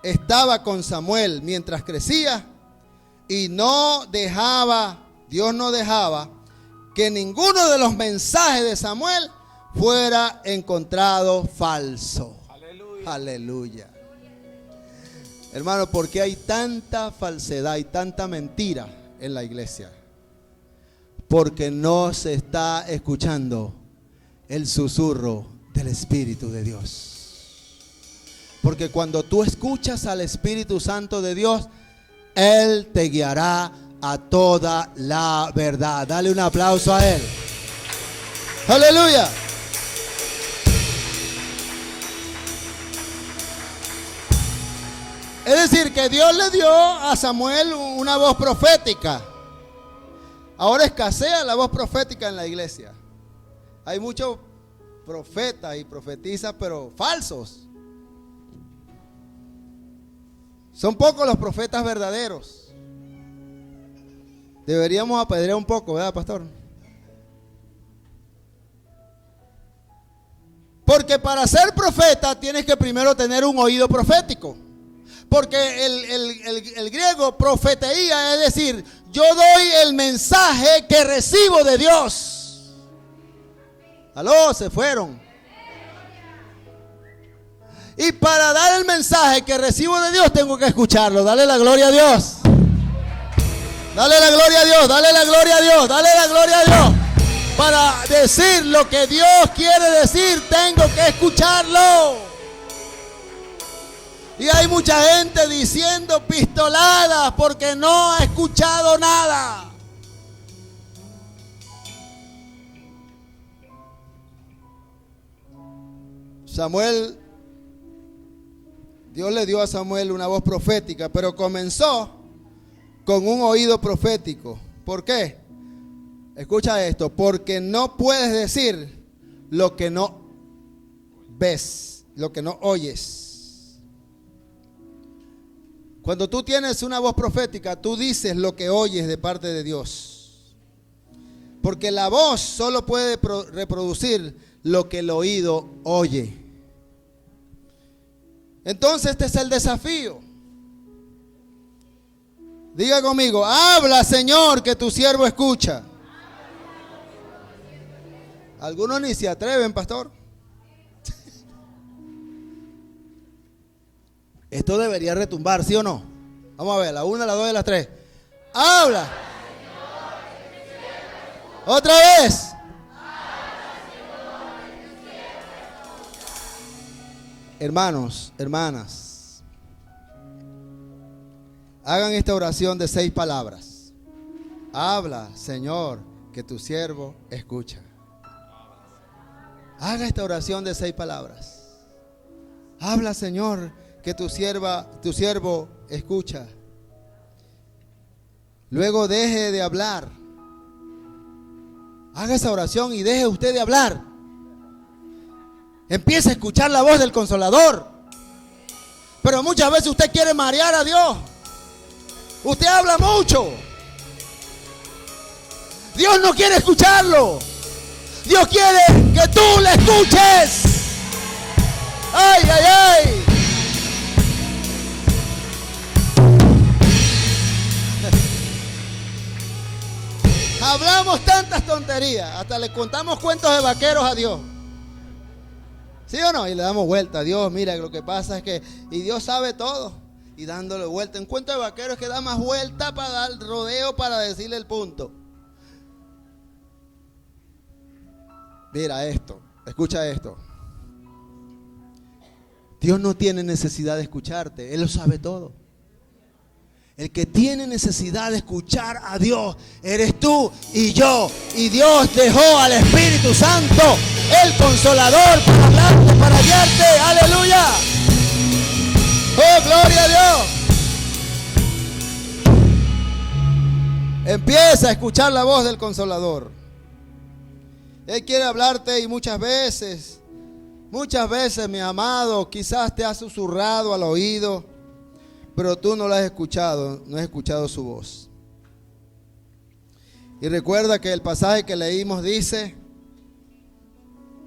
estaba con Samuel mientras crecía y Dios no dejaba que ninguno de los mensajes de Samuel fuera encontrado falso. Aleluya. Aleluya. Hermano, ¿por qué hay tanta falsedad y tanta mentira en la iglesia? Porque no se está escuchando el susurro del Espíritu de Dios. Porque cuando tú escuchas al Espíritu Santo de Dios, Él te guiará a toda la verdad. Dale un aplauso a Él. Aleluya. Es decir, que Dios le dio a Samuel una voz profética. Ahora escasea la voz profética en la iglesia. Hay muchos profetas y profetizas, pero falsos. Son pocos los profetas verdaderos. Deberíamos apedrear un poco, ¿verdad, pastor? Porque para ser profeta tienes que primero tener un oído profético. Porque el griego profeteía, es decir, yo doy el mensaje que recibo de Dios. Aló, se fueron. Y para dar el mensaje que recibo de Dios tengo que escucharlo. Dale la gloria a Dios. Dale la gloria a Dios, dale la gloria a Dios, dale la gloria a Dios. Para decir lo que Dios quiere decir, tengo que escucharlo. Y hay mucha gente diciendo pistoladas porque no ha escuchado nada. Dios le dio a Samuel una voz profética, pero comenzó con un oído profético. ¿Por qué? Escucha esto: porque no puedes decir lo que no ves, lo que no oyes. Cuando tú tienes una voz profética, tú dices lo que oyes de parte de Dios. Porque la voz solo puede reproducir lo que el oído oye. Entonces este es el desafío. Diga conmigo: habla, Señor, que tu siervo escucha. Algunos ni se atreven, pastor. Esto debería retumbar, ¿sí o no? Vamos a ver, la 1, la 2 y la 3. Habla. Otra vez. Hermanos, hermanas, hagan esta oración de 6 palabras. Habla, Señor, que tu siervo escucha. Haga esta oración de 6 palabras. Habla, Señor, que tu siervo escucha. Luego deje de hablar. Haga esa oración y deje usted de hablar. Empiece a escuchar la voz del Consolador. Pero muchas veces usted quiere marear a Dios. Usted habla mucho. Dios no quiere escucharlo. Dios quiere que tú le escuches. Ay, ay, ay. Hablamos tantas tonterías, hasta le contamos cuentos de vaqueros a Dios. ¿Sí o no? Y le damos vuelta a Dios. Mira, lo que pasa es que, y Dios sabe todo. Y dándole vuelta. Un cuento de vaqueros que da más vuelta para dar rodeo para decirle el punto. Mira esto, escucha esto. Dios no tiene necesidad de escucharte, Él lo sabe todo. El que tiene necesidad de escuchar a Dios eres tú y yo. Y Dios dejó al Espíritu Santo, el Consolador, para hablarte, para guiarte. ¡Aleluya! ¡Oh, gloria a Dios! Empieza a escuchar la voz del Consolador. Él quiere hablarte y muchas veces, mi amado, quizás te ha susurrado al oído, pero tú no lo has escuchado, no has escuchado su voz. Y recuerda que el pasaje que leímos dice,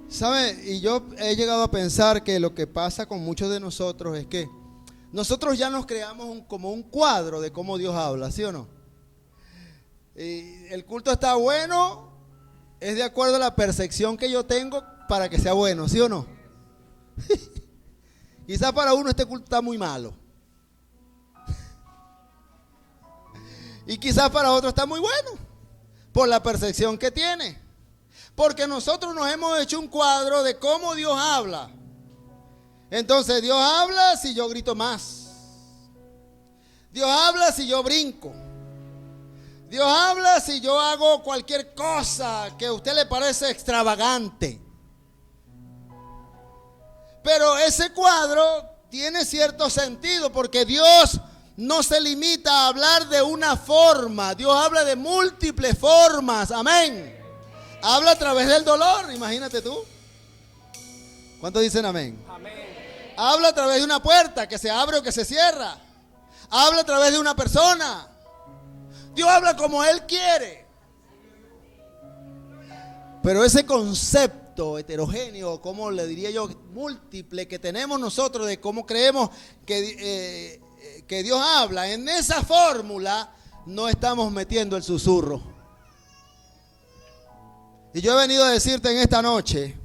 ¿sabe? Y yo he llegado a pensar que lo que pasa con muchos de nosotros es que nosotros ya nos creamos como un cuadro de cómo Dios habla, ¿sí o no? Y el culto está bueno, es de acuerdo a la percepción que yo tengo para que sea bueno, ¿sí o no? Quizás para uno este culto está muy malo. Y quizás para otro está muy bueno, por la percepción que tiene. Porque nosotros nos hemos hecho un cuadro de cómo Dios habla. Entonces Dios habla si yo grito más. Dios habla si yo brinco. Dios habla si yo hago cualquier cosa que a usted le parece extravagante. Pero ese cuadro tiene cierto sentido porque Dios no se limita a hablar de una forma. Dios habla de múltiples formas. Amén. Habla a través del dolor, imagínate tú. ¿Cuántos dicen amén? Amén. Habla a través de una puerta que se abre o que se cierra. Habla a través de una persona. Dios habla como Él quiere. Pero ese concepto heterogéneo, como le diría yo, múltiple que tenemos nosotros de cómo creemos que Dios habla, en esa fórmula no estamos metiendo el susurro. Y yo he venido a decirte en esta noche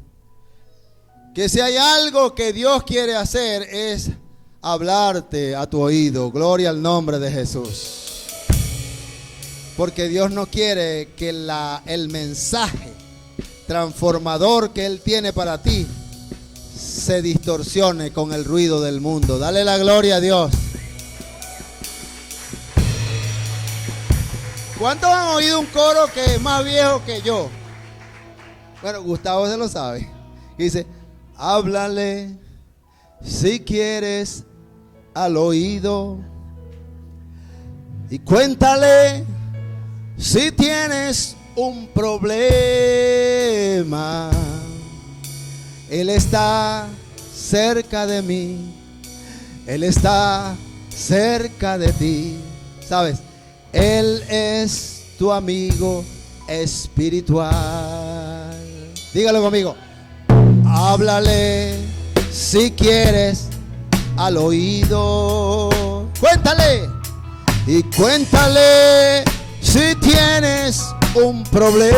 que si hay algo que Dios quiere hacer es hablarte a tu oído. Gloria al nombre de Jesús. Porque Dios no quiere que el mensaje transformador que Él tiene para ti se distorsione con el ruido del mundo. Dale la gloria a Dios. ¿Cuántos han oído un coro que es más viejo que yo? Bueno, Gustavo se lo sabe. Y dice, háblale si quieres al oído y cuéntale si tienes un problema. Él está cerca de mí, Él está cerca de ti. ¿Sabes? Él es tu amigo espiritual. Dígalo conmigo. Háblale si quieres al oído. Cuéntale. Y cuéntale si tienes un problema.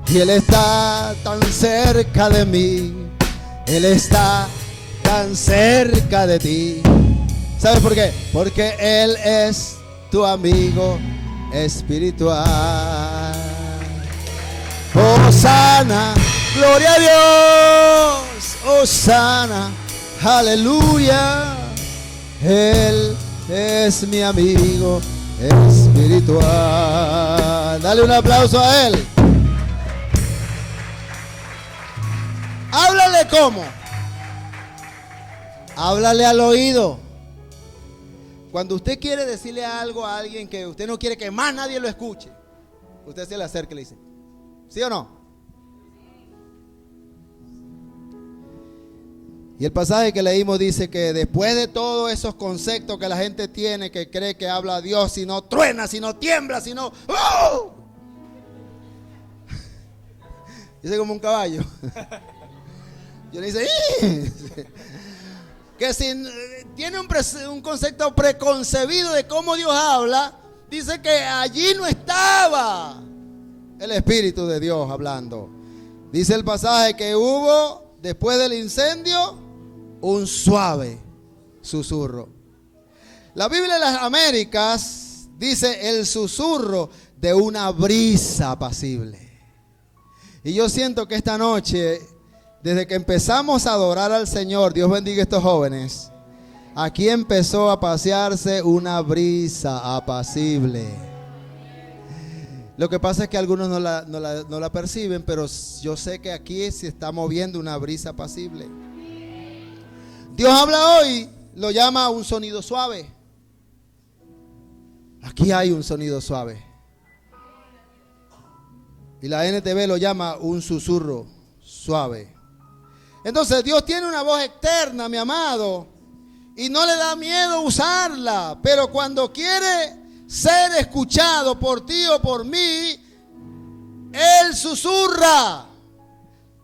Y Él está tan cerca de mí. Él está tan cerca de ti. ¿Sabes por qué? Porque Él es tu amigo espiritual. Hosana, gloria a Dios. Hosana, aleluya. Él es mi amigo espiritual. Dale un aplauso a Él. Háblale cómo. Háblale al oído. Cuando usted quiere decirle algo a alguien que usted no quiere que más nadie lo escuche, usted se le acerca y le dice, ¿sí o no? Y el pasaje que leímos dice que después de todos esos conceptos que la gente tiene, que cree que habla a Dios, si no truena, si no tiembla, si no... ¡Oh! Dice como un caballo. Yo le dice... que si tiene un concepto preconcebido de cómo Dios habla, dice que allí no estaba el Espíritu de Dios hablando. Dice el pasaje que hubo, después del incendio, un suave susurro. La Biblia de las Américas dice el susurro de una brisa apacible. Y yo siento que esta noche, desde que empezamos a adorar al Señor, Dios bendiga a estos jóvenes, aquí empezó a pasearse una brisa apacible. Lo que pasa es que algunos no la perciben, pero yo sé que aquí se está moviendo una brisa apacible. Dios habla hoy, lo llama un sonido suave. Aquí hay un sonido suave. Y la NTV lo llama un susurro suave. Entonces Dios tiene una voz externa, mi amado, y no le da miedo usarla. Pero cuando quiere ser escuchado por ti o por mí, Él susurra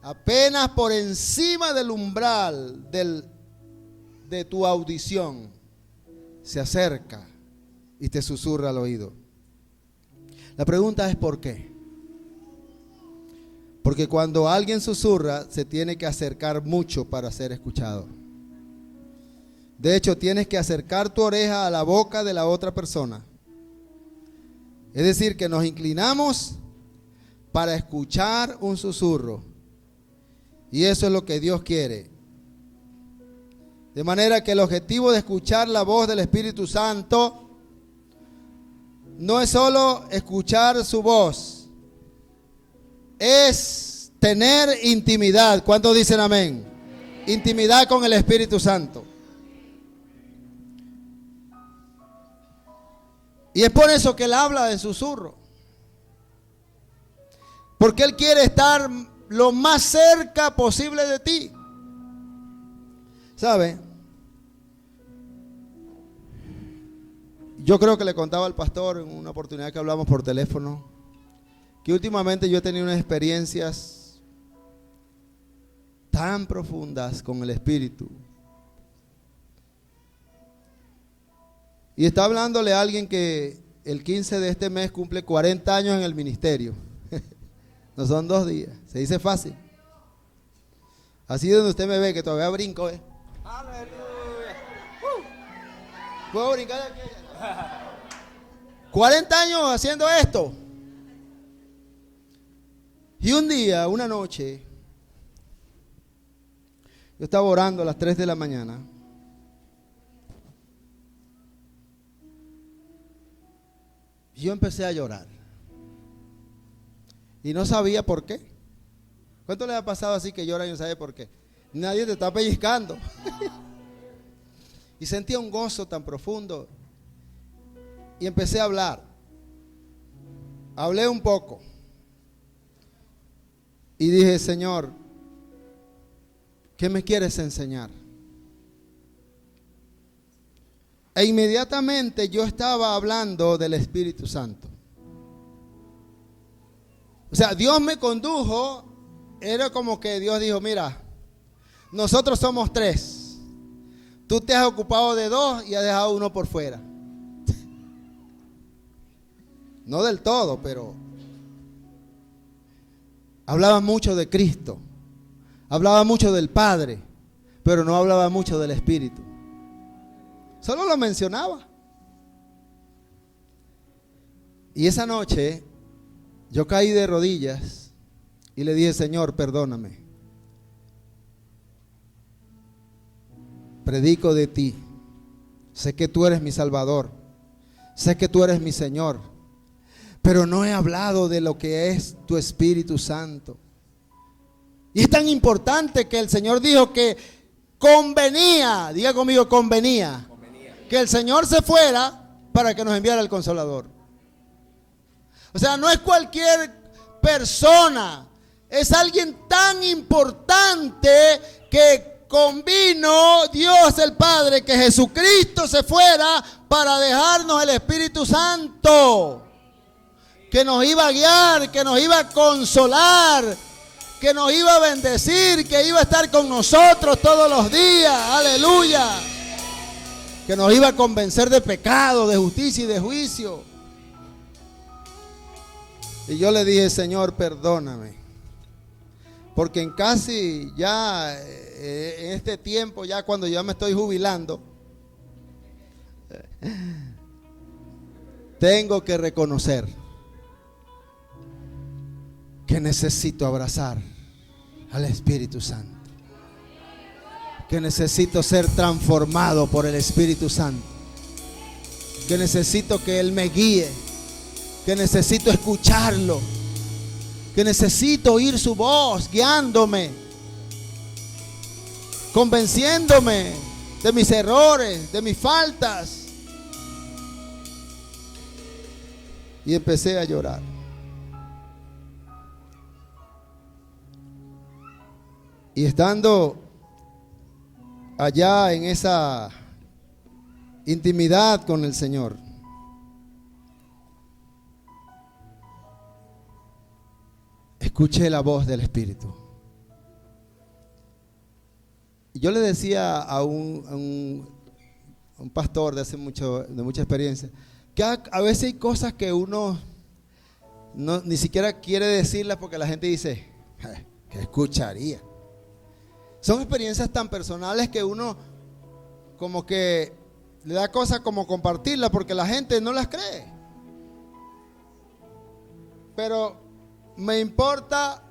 apenas por encima del umbral de tu audición. Se acerca y te susurra al oído. La pregunta es ¿por qué? Porque cuando alguien susurra, se tiene que acercar mucho para ser escuchado. De hecho, tienes que acercar tu oreja a la boca de la otra persona. Es decir, que nos inclinamos para escuchar un susurro. Y eso es lo que Dios quiere. De manera que el objetivo de escuchar la voz del Espíritu Santo no es solo escuchar su voz, es tener intimidad. ¿Cuántos dicen amén? Intimidad con el Espíritu Santo. Y es por eso que Él habla de susurro. Porque Él quiere estar lo más cerca posible de ti. ¿Sabe? Yo creo que le contaba al pastor en una oportunidad que hablamos por teléfono, que últimamente yo he tenido unas experiencias tan profundas con el Espíritu. Y está hablándole a alguien que el 15 de este mes cumple 40 años en el ministerio. No son 2 días, se dice fácil. Así donde usted me ve que todavía brinco, ¿eh? Aleluya. ¿Puedo brincar de aquí? 40 años haciendo esto. Y un día, una noche, yo estaba orando a las 3 de la mañana. Y yo empecé a llorar. Y no sabía por qué. ¿Cuánto les ha pasado así que lloran y no sabe por qué? Nadie te está pellizcando. Y sentía un gozo tan profundo. Y empecé a hablar. Hablé un poco. Y dije, Señor, ¿qué me quieres enseñar? E inmediatamente yo estaba hablando del Espíritu Santo. O sea, Dios me condujo. Era como que Dios dijo, mira, nosotros somos 3. Tú te has ocupado de 2 y has dejado 1 por fuera. No del todo, pero hablaba mucho de Cristo. Hablaba mucho del Padre, pero no hablaba mucho del Espíritu. Solo lo mencionaba. Y esa noche yo caí de rodillas y le dije, Señor, perdóname. Predico de ti. Sé que tú eres mi Salvador. Sé que tú eres mi Señor. Pero no he hablado de lo que es tu Espíritu Santo. Y es tan importante que el Señor dijo que convenía, diga conmigo, convenía, que el Señor se fuera para que nos enviara el Consolador. O sea, no es cualquier persona, es alguien tan importante que convino Dios el Padre que Jesucristo se fuera para dejarnos el Espíritu Santo, que nos iba a guiar, que nos iba a consolar, que nos iba a bendecir, que iba a estar con nosotros todos los días, aleluya, que nos iba a convencer de pecado, de justicia y de juicio. Y yo le dije, Señor, perdóname, porque en casi ya, en este tiempo, ya cuando ya me estoy jubilando, tengo que reconocer que necesito abrazar al Espíritu Santo, que necesito ser transformado por el Espíritu Santo, que necesito que Él me guíe, que necesito escucharlo, que necesito oír su voz guiándome, convenciéndome de mis errores, de mis faltas. Y empecé a llorar. Y estando allá en esa intimidad con el Señor, escuché la voz del Espíritu. Y yo le decía a un pastor de mucha experiencia, que a veces hay cosas que uno ni siquiera quiere decirlas porque la gente dice, ¿qué escucharía? Son experiencias tan personales que uno como que le da cosas como compartirlas porque la gente no las cree. Pero me importa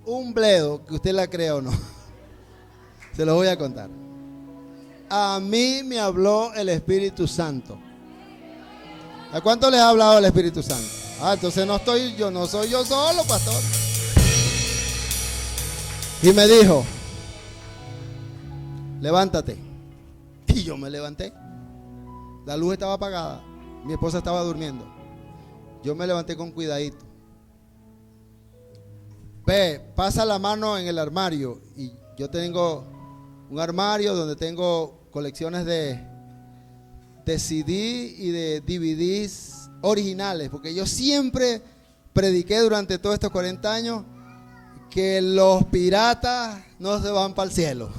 un bledo que usted la crea o no. Se lo voy a contar. A mí me habló el Espíritu Santo. ¿A cuánto les ha hablado el Espíritu Santo? Entonces no soy yo solo, pastor. Y me dijo, levántate. Y yo me levanté. La luz estaba apagada. Mi esposa estaba durmiendo. Yo me levanté con cuidadito. Pasa la mano en el armario. Y yo tengo un armario donde tengo colecciones de CD y de DVDs originales, porque yo siempre prediqué durante todos estos 40 años que los piratas no se van para el cielo.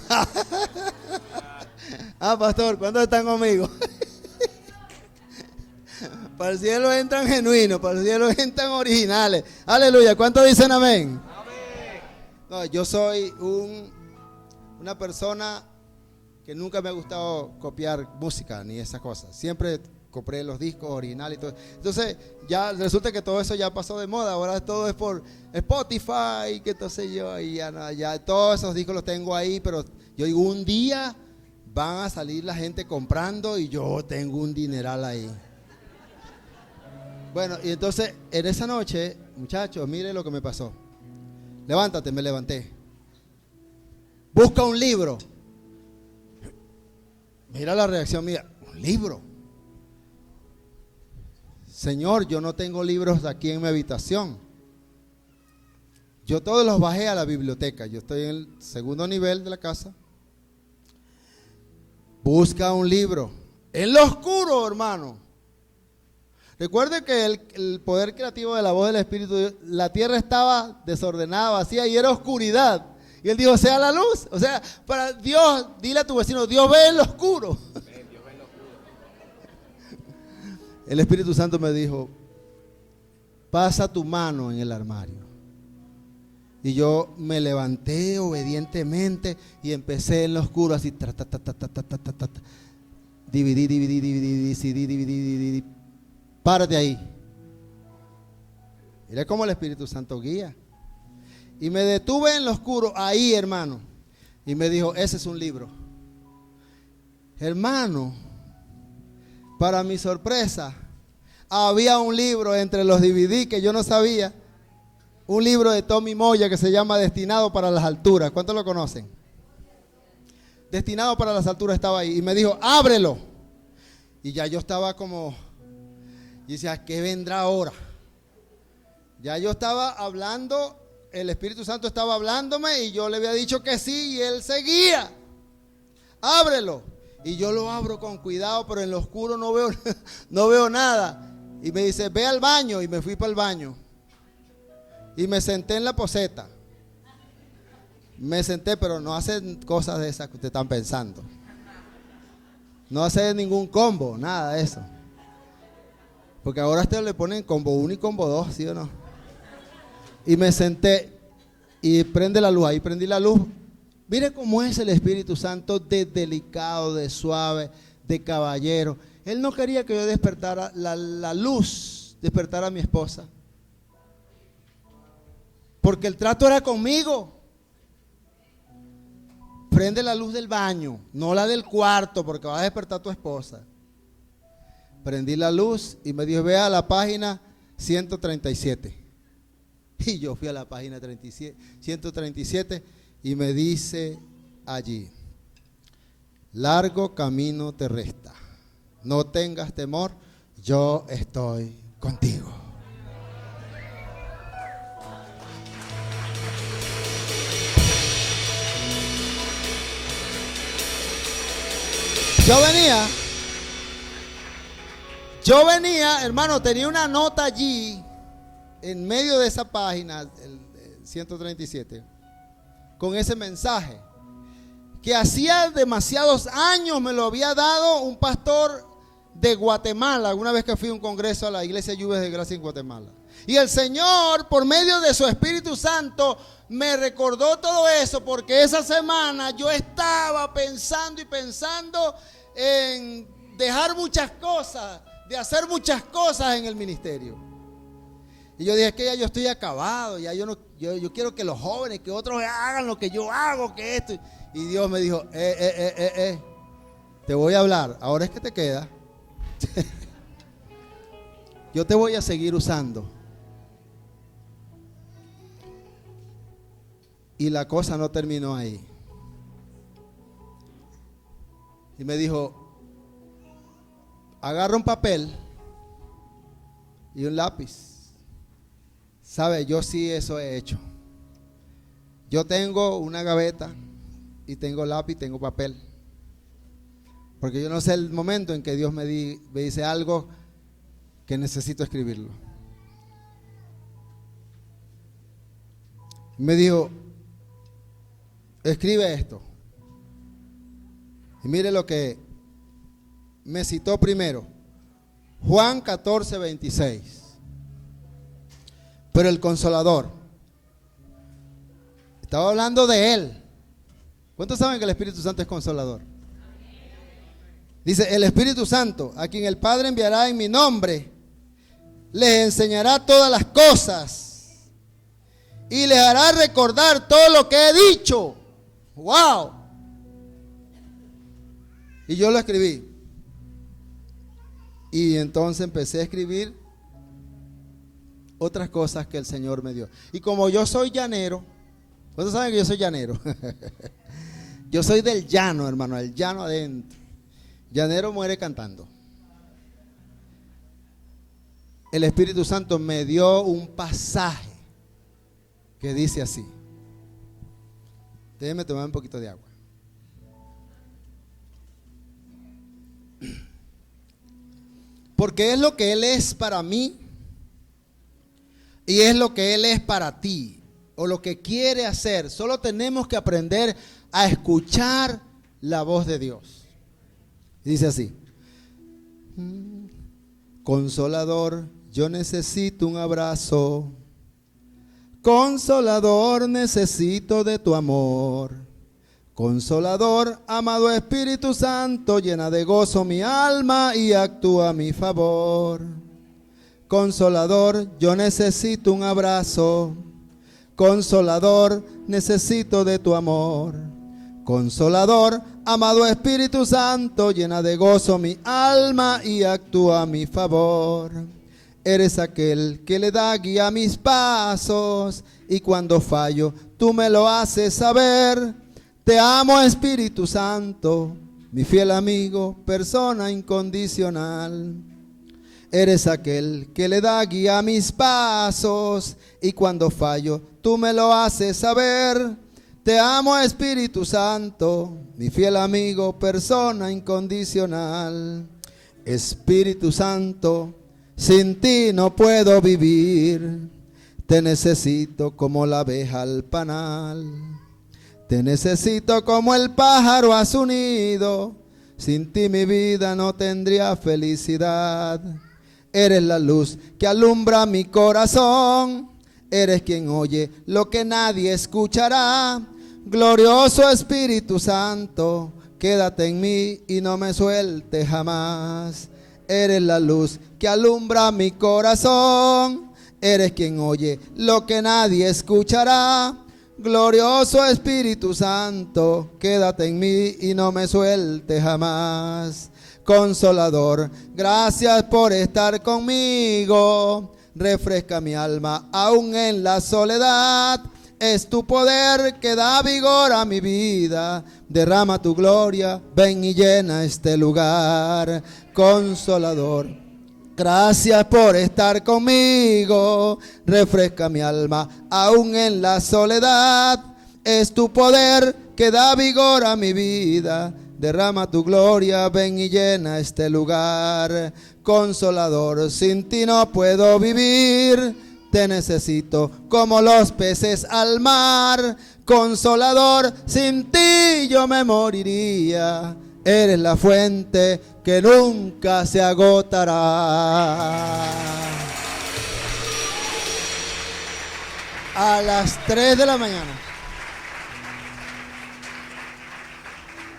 Pastor, ¿cuántos están conmigo? Para el cielo entran genuinos, para el cielo entran originales. Aleluya, ¿cuántos dicen amén? No, yo soy una persona que nunca me ha gustado copiar música ni esas cosas. Siempre compré los discos originales y todo. Entonces ya resulta que todo eso ya pasó de moda. Ahora todo es por Spotify, que entonces yo y ya todos esos discos los tengo ahí. Pero yo digo, un día van a salir la gente comprando y yo tengo un dineral ahí. Bueno, y entonces en esa noche, muchachos, miren lo que me pasó. Levántate, me levanté. Busca un libro. Mira la reacción mía. Un libro. Señor, yo no tengo libros aquí en mi habitación. Yo todos los bajé a la biblioteca. Yo estoy en el segundo nivel de la casa. Busca un libro. En lo oscuro, hermano. Recuerde que el poder creativo de la voz del Espíritu, la tierra estaba desordenada, vacía y era oscuridad. Y él dijo, sea la luz. O sea, para Dios, dile a tu vecino, Dios ve en lo oscuro. El Espíritu Santo me dijo, pasa tu mano en el armario. Y yo me levanté obedientemente y empecé en lo oscuro así. Dividí. Párate ahí. Mira cómo el Espíritu Santo guía. Y me detuve en lo oscuro, ahí, hermano. Y me dijo, ese es un libro. Hermano, para mi sorpresa, había un libro entre los DVD que yo no sabía. Un libro de Tommy Moya que se llama Destinado para las Alturas. ¿Cuántos lo conocen? Destinado para las Alturas estaba ahí. Y me dijo, ábrelo. Y ya yo estaba como, y decía, ¿qué vendrá ahora? Ya yo estaba hablando. El Espíritu Santo estaba hablándome y yo le había dicho que sí y él seguía. Ábrelo. Y yo lo abro con cuidado, pero en lo oscuro no veo nada. Y me dice, ve al baño. Y me fui para el baño. Y me senté en la poseta. Me senté, pero no hacen cosas de esas que ustedes están pensando. No hace ningún combo, nada de eso. Porque ahora a ustedes le ponen combo 1 y combo 2, ¿sí o no? Y me senté y prende la luz. Ahí prendí la luz. Mire cómo es el Espíritu Santo, de delicado, de suave, de caballero. Él no quería que yo despertara la luz, despertara a mi esposa. Porque el trato era conmigo. Prende la luz del baño, no la del cuarto, porque va a despertar a tu esposa. Prendí la luz y me dijo, ve a la página 137. Y yo fui a la página 137 y me dice allí, largo camino te resta, no tengas temor, yo estoy contigo. Yo venía, hermano, tenía una nota allí, en medio de esa página, el 137, con ese mensaje, que hacía demasiados años me lo había dado un pastor de Guatemala, una vez que fui a un congreso a la iglesia Lluvias de Gracia en Guatemala. Y el Señor, por medio de su Espíritu Santo, me recordó todo eso, porque esa semana yo estaba pensando en dejar muchas cosas, de hacer muchas cosas en el ministerio. Y yo dije, es que ya yo estoy acabado, ya yo quiero que los jóvenes, que otros hagan lo que yo hago, que esto. Y Dios me dijo, te voy a hablar, ahora es que te queda. Yo te voy a seguir usando. Y la cosa no terminó ahí. Y me dijo, agarra un papel y un lápiz. ¿Sabe? Yo sí eso he hecho. Yo tengo una gaveta y tengo lápiz, tengo papel. Porque yo no sé el momento en que Dios me dice algo que necesito escribirlo. Me dijo, escribe esto. Y mire lo que me citó primero. Juan 14:26. Pero el Consolador. Estaba hablando de Él. ¿Cuántos saben que el Espíritu Santo es Consolador? Dice, el Espíritu Santo, a quien el Padre enviará en mi nombre, les enseñará todas las cosas y les hará recordar todo lo que he dicho. ¡Wow! Y yo lo escribí. Y entonces empecé a escribir otras cosas que el Señor me dio. Y como yo soy llanero, ¿cuántos saben que yo soy llanero? Yo soy del llano, hermano, el llano adentro. Llanero muere cantando. El Espíritu Santo me dio un pasaje que dice así. Déjenme tomar un poquito de agua. Porque es lo que Él es para mí y es lo que Él es para ti, o lo que quiere hacer. Solo tenemos que aprender a escuchar la voz de Dios. Dice así: Consolador, yo necesito un abrazo. Consolador, necesito de tu amor. Consolador, amado Espíritu Santo, llena de gozo mi alma y actúa a mi favor. Consolador, yo necesito un abrazo. Consolador, necesito de tu amor. Consolador, amado Espíritu Santo, llena de gozo mi alma y actúa a mi favor. Eres aquel que le da guía a mis pasos y cuando fallo tú me lo haces saber. Te amo, Espíritu Santo, mi fiel amigo, persona incondicional. Eres aquel que le da guía a mis pasos y cuando fallo tú me lo haces saber. Te amo, Espíritu Santo, mi fiel amigo, persona incondicional. Espíritu Santo, sin ti no puedo vivir. Te necesito como la abeja al panal. Te necesito como el pájaro a su nido. Sin ti mi vida no tendría felicidad. Eres la luz que alumbra mi corazón. Eres quien oye lo que nadie escuchará. Glorioso Espíritu Santo, quédate en mí y no me suelte jamás. Eres la luz que alumbra mi corazón. Eres quien oye lo que nadie escuchará. Glorioso Espíritu Santo, quédate en mí y no me suelte jamás. Consolador, gracias por estar conmigo. Refresca mi alma aún en la soledad. Es tu poder que da vigor a mi vida. Derrama tu gloria, ven y llena este lugar. Consolador, gracias por estar conmigo. Refresca mi alma aún en la soledad. Es tu poder que da vigor a mi vida. Derrama tu gloria, ven y llena este lugar. Consolador, sin ti no puedo vivir. Te necesito como los peces al mar. Consolador, sin ti yo me moriría. Eres la fuente que nunca se agotará. A las 3 de la mañana.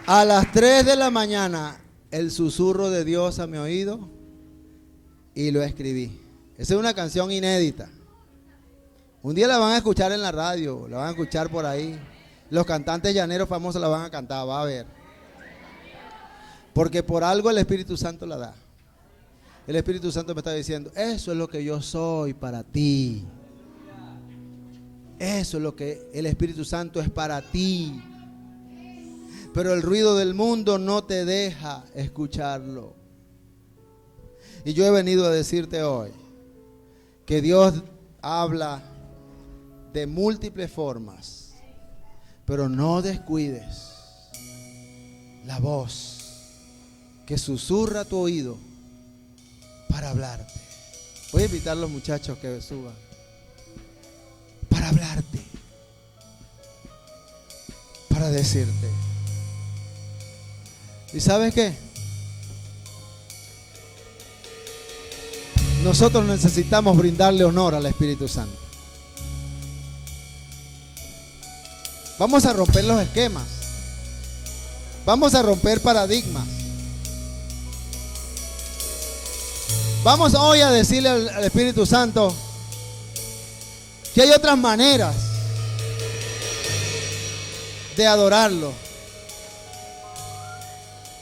A las 3 de la mañana, el susurro de Dios a mi oído y lo escribí. Esa es una canción inédita. Un día la van a escuchar en la radio, la van a escuchar por ahí. Los cantantes llaneros famosos la van a cantar, va a ver. Porque por algo el Espíritu Santo la da. El Espíritu Santo me está diciendo, eso es lo que yo soy para ti. Eso es lo que el Espíritu Santo es para ti. Pero el ruido del mundo no te deja escucharlo. Y yo he venido a decirte hoy que Dios habla de múltiples formas, pero no descuides la voz que susurra a tu oído para hablarte. Voy a invitar a los muchachos que suban para hablarte, para decirte. ¿Y sabes qué? Nosotros necesitamos brindarle honor al Espíritu Santo. Vamos a romper los esquemas. Vamos a romper paradigmas. Vamos hoy a decirle al Espíritu Santo que hay otras maneras de adorarlo,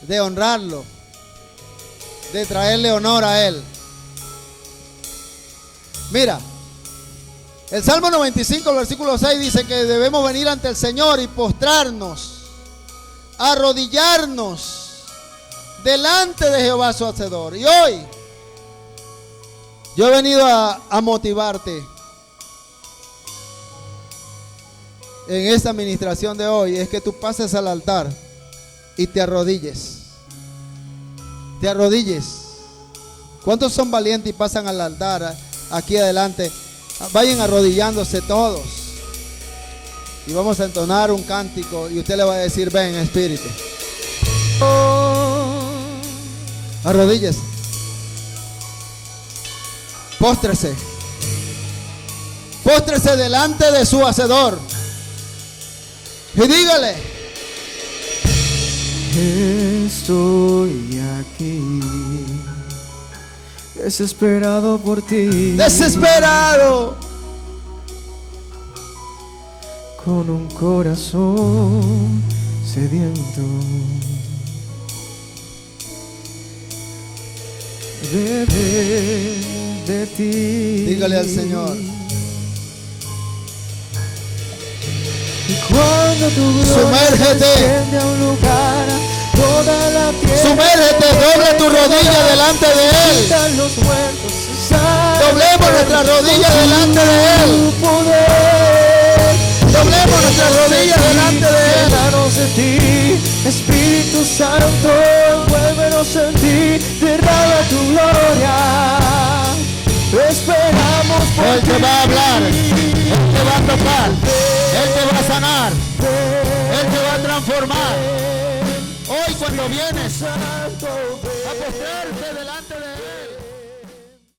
de honrarlo, de traerle honor a Él. Mira, el Salmo 95, el versículo 6 dice que debemos venir ante el Señor y postrarnos, arrodillarnos delante de Jehová su Hacedor. Y hoy yo he venido a motivarte en esta administración de hoy, es que tú pases al altar y te arrodilles. Te arrodilles. ¿Cuántos son valientes y pasan al altar aquí adelante? Vayan arrodillándose todos. Y vamos a entonar un cántico y usted le va a decir, ven Espíritu. Arrodíllese. Póstrese. Póstrese delante de su Hacedor. Y dígale: estoy aquí, desesperado por ti, desesperado, con un corazón sediento de beber de ti. Dígale al Señor. Y cuando tu gloria sumérgete, desciende a un lugar, toda la tierra sumérgete, dobla tu rodilla delante de Él. los muertos se salen. Doblemos nuestra rodilla delante de Él. Doblemos nuestra rodilla delante de Él. Llénanos de ti, Espíritu Santo, vuélvenos en ti, derrama tu gloria. Esperamos por Él te va a hablar, Él te va a tocar, Él te va a sanar, Él te va a transformar. Hoy cuando vienes a postrarte delante de Él.